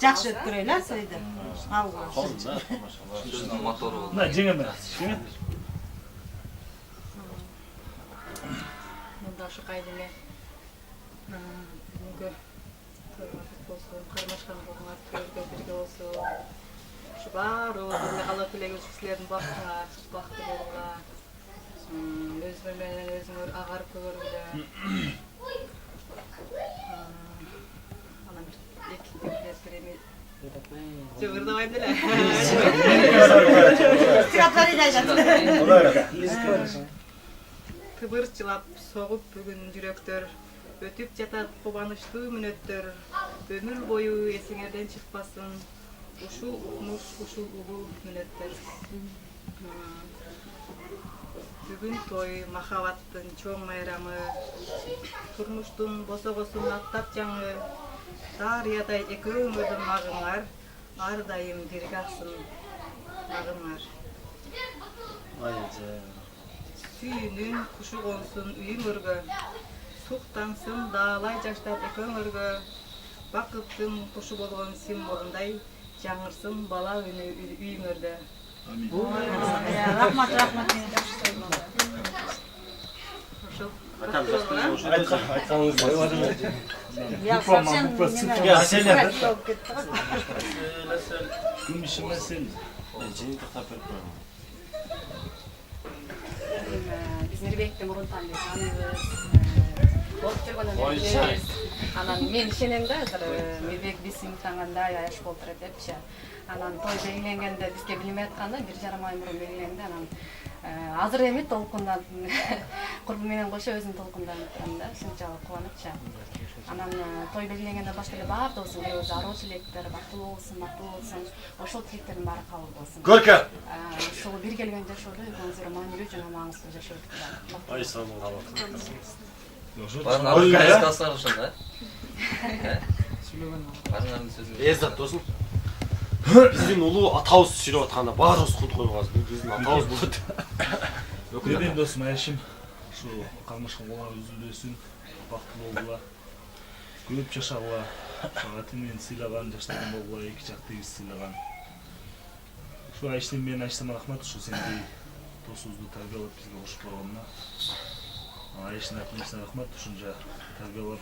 жакшы өткөрөлү тойду. Сөздүн мотору. На, жеңе мен. Мында ушу кайдыме бүгүнкү тойга болсун, кармашкан болгуңар, төргө бирге болсун. Ушу баарыбыз эле кала тилегибиз силердин бактыңар, бактылуу болуңар. Өзүңөр менен өзүңөр агарып көгөргүлө. Анан эки премия Жыбырдабайм деле. Кыбырчылап согуп бүгүн жүрөктөр, өтүп жатат кубанычтуу мүнөттөр, өмүр бою эсиңерден чыкпасын, ушул укмуш, ушул улуу мүнөттөр. Бүгүн той махабаттын чоң майрамы, турмуштун босогосун аттап жаңы, Дарыядай экөөңөрдүн магыңар, ар дайым бирге аксын магыңар. Сүйүүнүн кушу консун үйүңөргө, суктансын даалай жаштар экөөңөргө, бакыттын кушу болгон символундай жаңырсын бала үнү үйүңөрдө. Рахмат. Я совсем Биз Мирбекти мурун тааныбыз. Болуп жүргөндөн билебиз. Анан мен ишенем да, Мирбек биз сыймыктанганда аяш болтур депчи. Анан той белгиленгенде бизге билинбей атканда 1,5 ай мурун белгиленди. Анан азыр эми толкундан курбу менен кошо өзүм толкунданып да, ушунчалык кубанычча. Анан той белгиленгенде башта эле баардыгыбыздын көз аруу тилектер, бактылуу болсун, ошол тилектердин баары кабыл болсун. Көркө. Ошол бир келген жашоодо экөөңүздөр маанилүү жана маңыздуу жашоо өткөрүп. Ай сау болуңар. Барыңар сказкалар ошондо, Барыңардын сөзүн. Эзат досум. Биздин улуу атабыз сүрөп атканда баарыбыз кут койгонбуз. Бул биздин атабыз болот. Өкүнөм досум Айшим. Şu kalmışkın olan üzülüsün, bактылуу болгула, көп жашагыла, аты менен сыйлаган, жаштардан болгула, эки жак тегиз сыйлаган. Şu Айштин менен Айштама рахмат, ушу сендей досубузду тарбиялап бизге кошуп койгонуна. Айштин акымчысына рахмат, ушунча тарбиялап,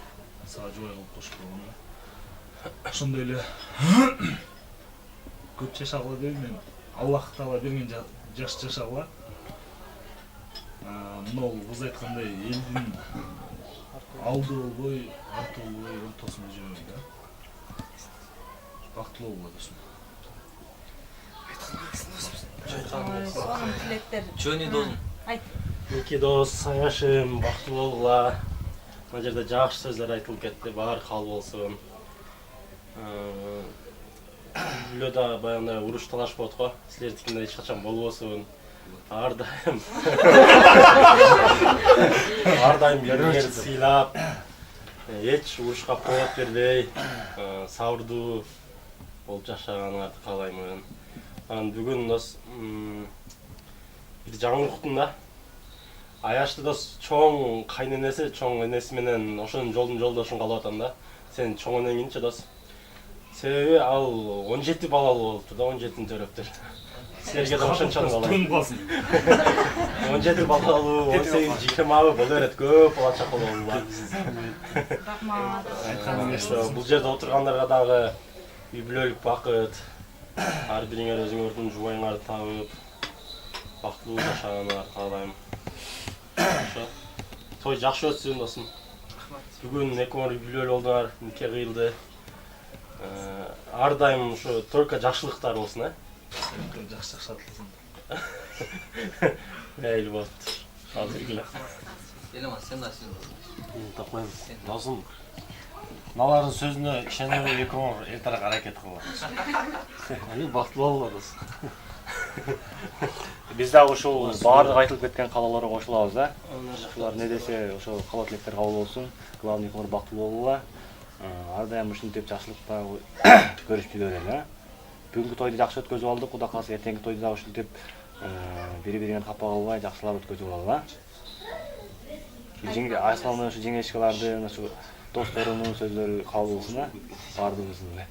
сага жубай кылып кошуп койгонуна. Ошондой эле көп жашагыла дейм мен. Аллах Таала берген жаш жашагыла. Мынау кыз айткандай элдин алды болбой, арты болбой ортосунда жүрөбүз да. Бактылуу болот досум. Жөнү досум. Эки дос саяшым бактылуу болгула. Мына жерде жакшы сөздөр айтылып кетти, баары кабыл болсун. Үйлөдө баягындай уруш талаш болот го. Силердикиндей эч качан болбосун. Ар дайым бири-бирин сыйлап, эч урушка повод бербей, сабырдуу болуп жашаганыңарды каалаймын. Анан бүгүн дос бир жаңылык уктум да. Аячты дос чоң кайненеси, чоң энеси менен ошонун жолдун жолдошун калып атам да. Сен чоң энеңинчи дос. Себеби ал 17 балалуу болуптур да, 17-төрөптөр. Силерге да ошончону каалайм. 17 балалуу, 18-20 боло берет, көп бала чака болуулар. Рахмат. Бул жерде отургандарга дагы үй бүлөлүк бакыт, ар бириңер өзүңөрдүн жубайыңарды табып, бактылуу жашаганыңарды каалайм. Той жакшы өтсүн досум. Бүгүн экөөңөр үй бүлөлүү болдуңар, нике кыйылды. Ар дайым ушу только жакшылыктар болсун, Жакшы атылсын. Мейли болот. Азыр эле. Элемас, сен да сен. Тапмайм. Досум. Мыналардын сөзүнө ишенебей экөөңөр эл тарак аракет кылгыла. Бактылуу болот досум. Биз дагы ушул баардык айтылып кеткен каалоолорго кошулабыз да. Ушулар не десе, ошол каалоо тилектер кабыл болсун. Главный экөөңөр бактылуу болгула. Ар дайым ушинтип жакшылыкта көрүшүп жүрөлү эле. Бүгүнкү тойду жакшы өткөзүп алдык, Кудай кааласа эртеңки тойду дагы ушинтип бири-бириңерди капа кылбай жакшылап өткөзүп алалы. Айсалмын ушу жеңешкалардын, ушу досторунун сөздөрү кабыл болсун да. Баардыгыбыздын эле.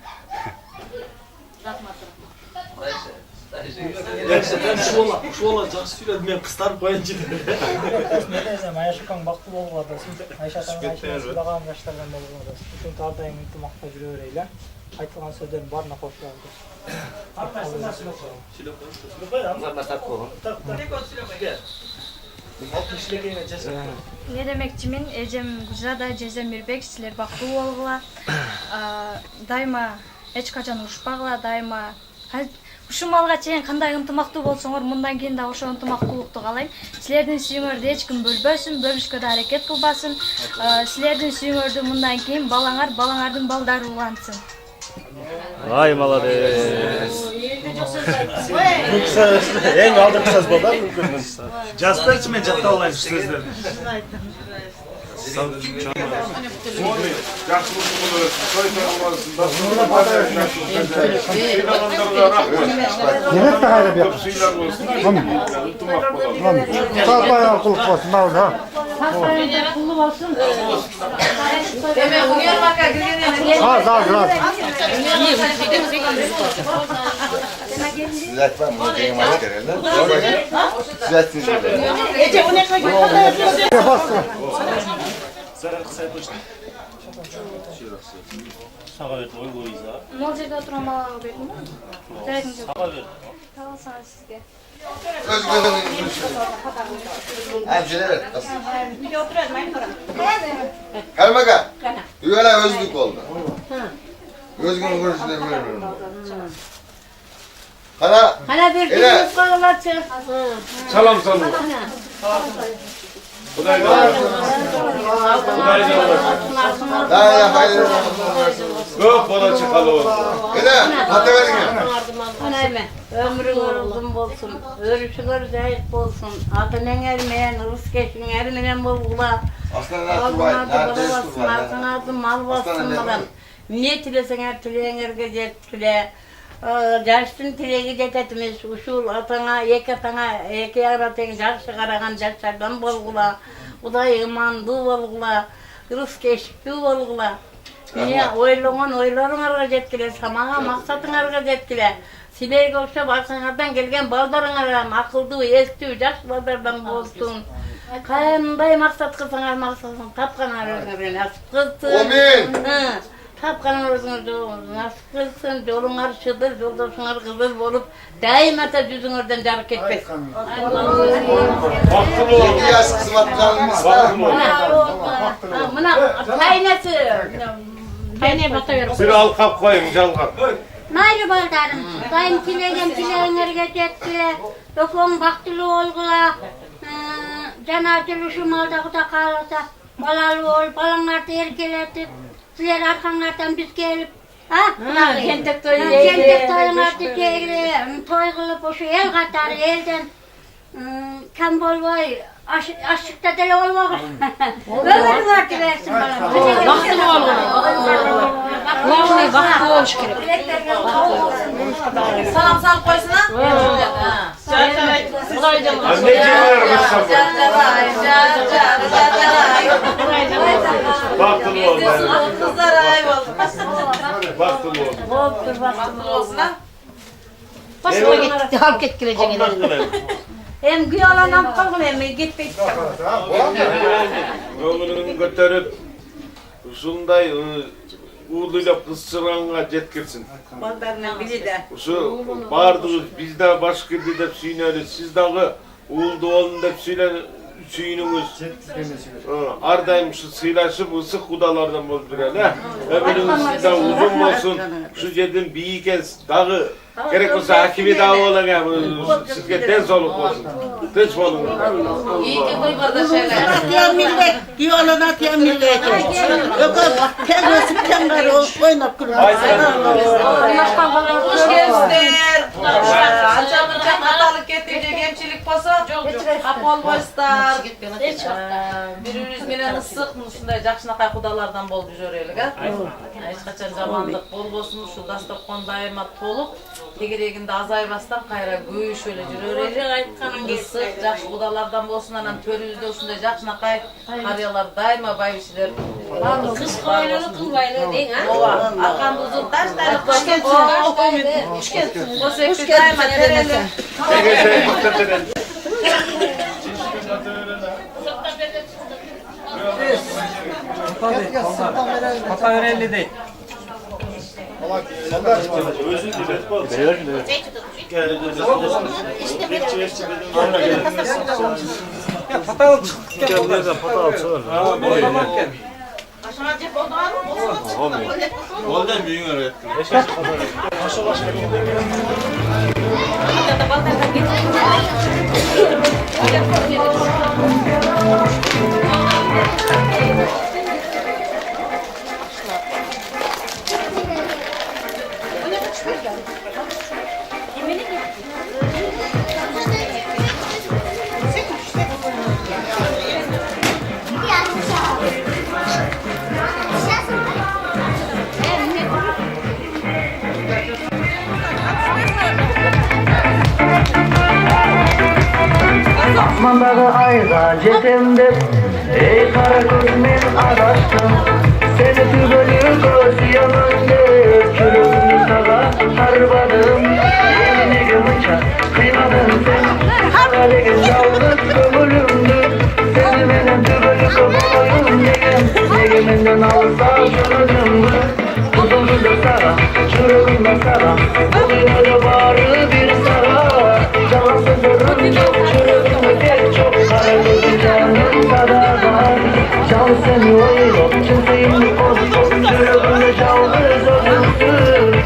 Рахмат. Ушула жакшы сүйлөдү, мен кыстарып коеюнчу деп. Айшакаң бактылуу болгула да, Айшатаңды сыйлаган жаштардан болгула да. Бүтүн ар дайым ынтымакта жүрө берели. Айтылган сөздөрдүн баарына кошулабыз. Не демекчимин, эжем Гүлжада, жездем Мирбек, силер бактылуу болгула. Дайыма эч качан урушпагыла, дайыма ушул малга чейин кандай ынтымактуу болсоңор, мындан кийин да ошо ынтымактуулукту каалайм. Силердин сүйүүңөрдү эч ким бөлбөсүн, бөлүшкө да аракет кылбасын. Силердин сүйүүңөрдү мындан кийин балаңардын балдары улантсын. Ай, молодец. Эң алдыңкы сөз болду мүмкүн. Жазып берчи, мен жаттап алайын сөздөрдү. Yemek de hayra bir. Sağlay altılık olsun, al da. Pullu olsun. Demek uyuyor baka gülüyor. Az. Düzelt var mı? Benim var herhalde. Düzeltsin şöyle. Ece o ne kadar yapıyorsun? Zarar kısa yapıştı. Сага берди, ойгойсуз а? Могул жерде отурган балага бердим. Сага берди. Табылсаңыз сизге. Hemşire Kalmaka. Üyele özlük oldu. Özgün konusunda bilmiyorum. Hala bir kız kalalar çık. Salam salam. Kuday da hayırlı yok bana çıkalı. Gide hadi verin ya. Anayme ömrün uzun bolsun. Örüşüler zayıf bolsun. Adının ermeyen, rız geçin ermeyen bolgula. Altın mal bolsun balam. Ne tilesen her tileğinlerge jet tile. Жаштын тилеги жететimiz ушул атаңа, эки атаңа, эки аратың жакшы караган жаштардан болгула. Kuday imanlı bolgula, ırıs keşikli bolgula. Mene oylanan oylarıňarga jetkile, samaga maksadyňarga jetkile. Silerge okşap arkaňardan gelgen baldaryňarga akyldy, estүү, jaş baldardan bolsun. Kanday maksat kılsaňar maksadyny tapgaňar özüňe nasip kılsın. Amin. Tapgaňar özüňe nasip kılsın. Joluňar şydyr, joldaşyňar gyzyl bolup, daima da yüzüňerden jarık ketmesin. İki yaş kızmatlarımız var. Mına kaynası. Kaynaya bataver. Bir alkap koyun, jalkap. Maylı baldarım, dayım tilegen tilegeňerge jetkile, dokon baktılı olgula, janatyly şu malda Huda kalasa, balaly bolup, balaňardy erkeletip, sizler arkaňardan biz gelip, Kentek toyu kentek toyuňardy tegile, toy kılıp, oşu el katary elden kam bolboy, aşykda dele bolmagy. Ömür versin bana. Baktılı olgula. Baktılı baktılı oluş gerek. Salam salıp koysun ha? Baktılı oldu. Kızlar ayıp oldu. Baktılı oldu. Baktılı olsun ha? Başıma gitti, halk etkilecek. Hem güyalanam kalgın hem gitmek. Ömrünü götürüp uşunday uğurlaylap kızçıranğa jetkirsin. Baldarına bili de. Şu bardığız bizde başkırdı dep süyneriz. Siz dağı uğuldu olun dep süynüңüz. Ardayım şu sıylaşıp ısık kudalardan bolup durel. Ömrünüz sizden uzun olsun. Şu jedin biyikez dağı. Gerek olsa hakimi dağı olan ya. Sizge dens olup olsun. Dens olun. İyi ki koy kardeşler. Atiya millet, yoluna atiya millet. Yok ken ösüp ken garı oynap kurma. Hoş geldinler. Anca hatalık getirecek hemçilik bolsa kap olboysuzlar. Biriniz menen ısık uşunday jakşynakay kudalardan bolup jörelик ha. Hiç kaçan jamanlyk bolbosun, şu dastapkan daima tolup tegereginde azaymasdan kayra göýüş öyle jörelик. Isık jakşı kudalardan bolsun, anan törübüzde uşunday jakşynakay karyalar daima baýyşylar. Kız koyunu kılbaylı deyin ha. Ova, arkandı uzun taş daýyp koysun. Hoş geldin. O sekti daima tereli. Hata önemli değil. Özün dile. Hata çıktı. Pata alçalar. Aşağı cep oldu mu? Golden büyüğün öğretti. Asmandağı ayda jetemde, ey kara gözmen adaştım. Seni tübölü göz yanında, çürüğünü sağa sarbadım. Yeminege mıça kıymadın sen, havalegen yalnız gömülümdü. Seni menen tübölü kovalayım degen, negemenden alsa şunudumdu. Kuzumdu da sağa, çürüğünü sağa, oluyor barı bir sağa. Yalan sözlerim çok, çürüğümü tek çok, kara gözü canım sadadan. Can seni oyup, kimseyim bozup, çürüğümü yalnız ölümsün.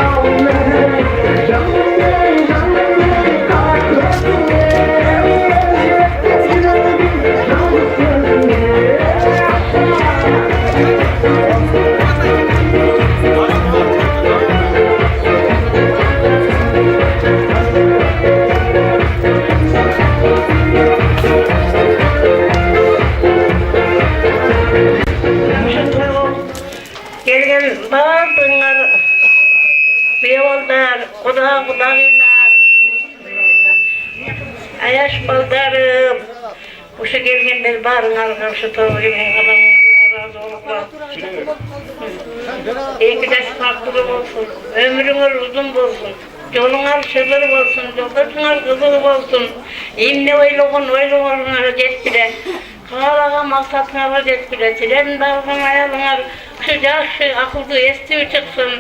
I'll Bağırdınlar, beyoldar, kudağıylar, ayaş baldarım, kuşa gelgenler barınar karşı toğuyun adamına razı oluklar. İkidaş farklı olsun, ömrünüz uzun olsun, yolunlar şöbür olsun, yolunlar kızıl olsun, imne oyluğuna jet bile, kağalağa maksatına jet bile, silen dağın ayalına, şu akıllı esti çıksın,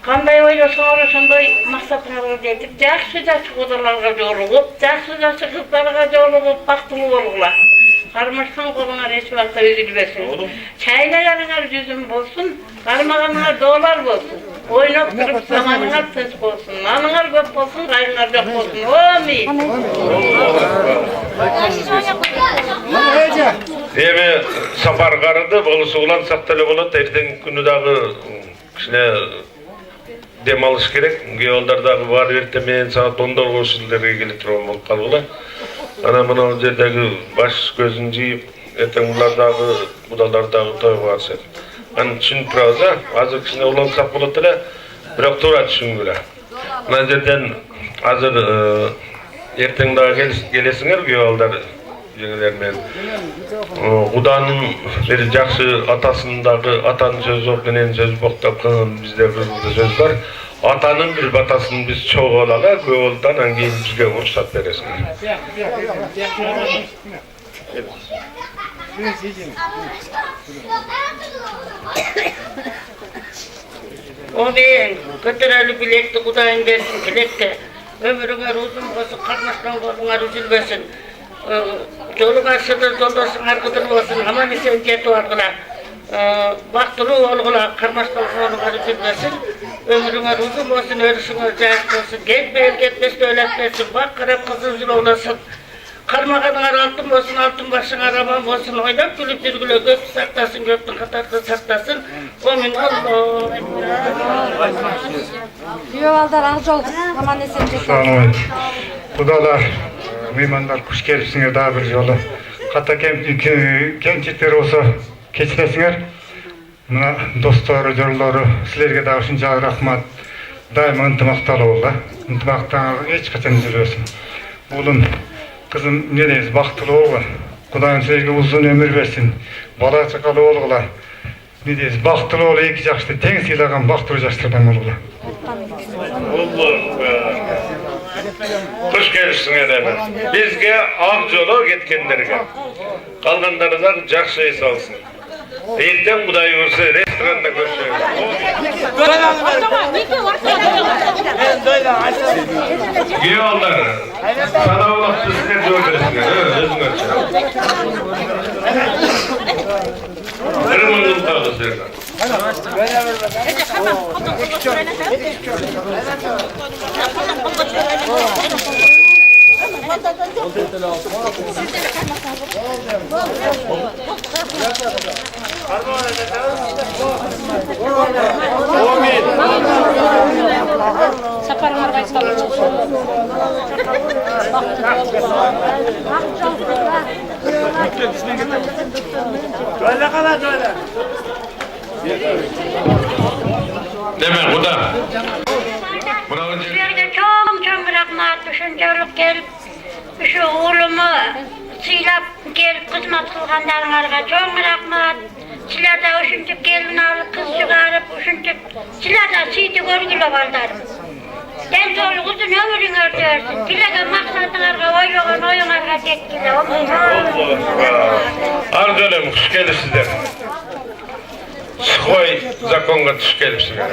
kanday oyluğuna şunday maksatına jet, jakşı kudalarga joluğup, jakşı kızlarga joluğup, baktılı olurlar. Karmaşkan koluna reçi vakta üzülmesin. Çaylayanlar yüzün bolsun, karmağanlar dolar bolsun. Oynap durup zamanlar tınç bolsun. Manılar köp bolsun, kayınlar yok bolsun. Omi! Emi sapar qarıdı, bolысы ulan saktali bolat, erten günü dağı kişine demalış gerek. Geyoldardağı var ertemeyen saat 10'da koşulları gelip durum olup kalgıla. Ana mına jerdagi baş gözün jiyip, erten bulardağı, budalardağı toy varsa. An düşünüp turabız ha, azır kişine ulansak bolat ele, biroq to'g'ri tushunglar. Mana jerden azır erten dağı gelesiңер geyolдар жеңелер мен. Құданың бері жақсы атасындағы атаның сөз жоқ менен сөз боқтап қылын бізде бір сөз бар. Атаның бір батасын біз çoğ олала, көп олдан кейін бізге рұқсат бересің. O ben götüreli bilekti Kudayın versin bilekti. Ömrüne uzun olsun, karmaşkan koluna üzülmesin. Joluga sığdır, joldaşıňar gıdır bolsun, aman esen jetip argıla. Baktılı olgula, karmaşkan koluna üzülmesin. Ömrüne uzun olsun, ölüşüňe jaýat bolsun. Gelmeýän ketmesde öletmesin, bak karap kızıl jul olasın. Karmağanlar altın bolsun, altın başıňa araban bolsun. Oynap gülüp jirgüle köp saktasın, köptün katarda saktasın. Omin Allah. Beyoldar Akjol, aman esen jetip. Assalamu Kudalar, meymanlar kuş gelipsiňer daha bir jolu. Hatta kemçilikler olsa keçilesiňer. Muna dostları, jorlary, sizlerge da şunça rahmat. Daima ынтымакталуу болду. Ынтымактан эч качан üzülmesin. Улун kızım ne deyiz, baktılуу bolgula. Kudayım sizlerge uzun ömür versin. Bala çakalı bolgula. Ne deyiz, baktılуу ol, eki jakşy, teň sylagan baktılуу jaşlardan bolgula. Kuş gelişsiňer emi. Bizge Akjol'a ketkenlerge. Kalganlarına jakşy es alsın. Erten Kuday ursa restoranda görüşelim. Geyollar, sana olaptı sizler gördürsünler, özüňer çağır. Bir mıngıl tağı sizler. Saparlar baysallar. Böyle kala böyle. Deme Kuda. Sizlerge çok rahmat, düşüncelik gelip, şu oğlumu sıylap gelip kızmat kılganlarına çok rahmat. Sizler de uşunçuk gelin alıp, kız çıkarıp, uşunçuk, sizler de sıydı görgülü baldarım. Den solu uzun ömrün örtürsün. Dilege maksatına oyuğuna tekkile. Arzulim kuş gelir sizler. Sıkoy zakonga tuş gelip sizler.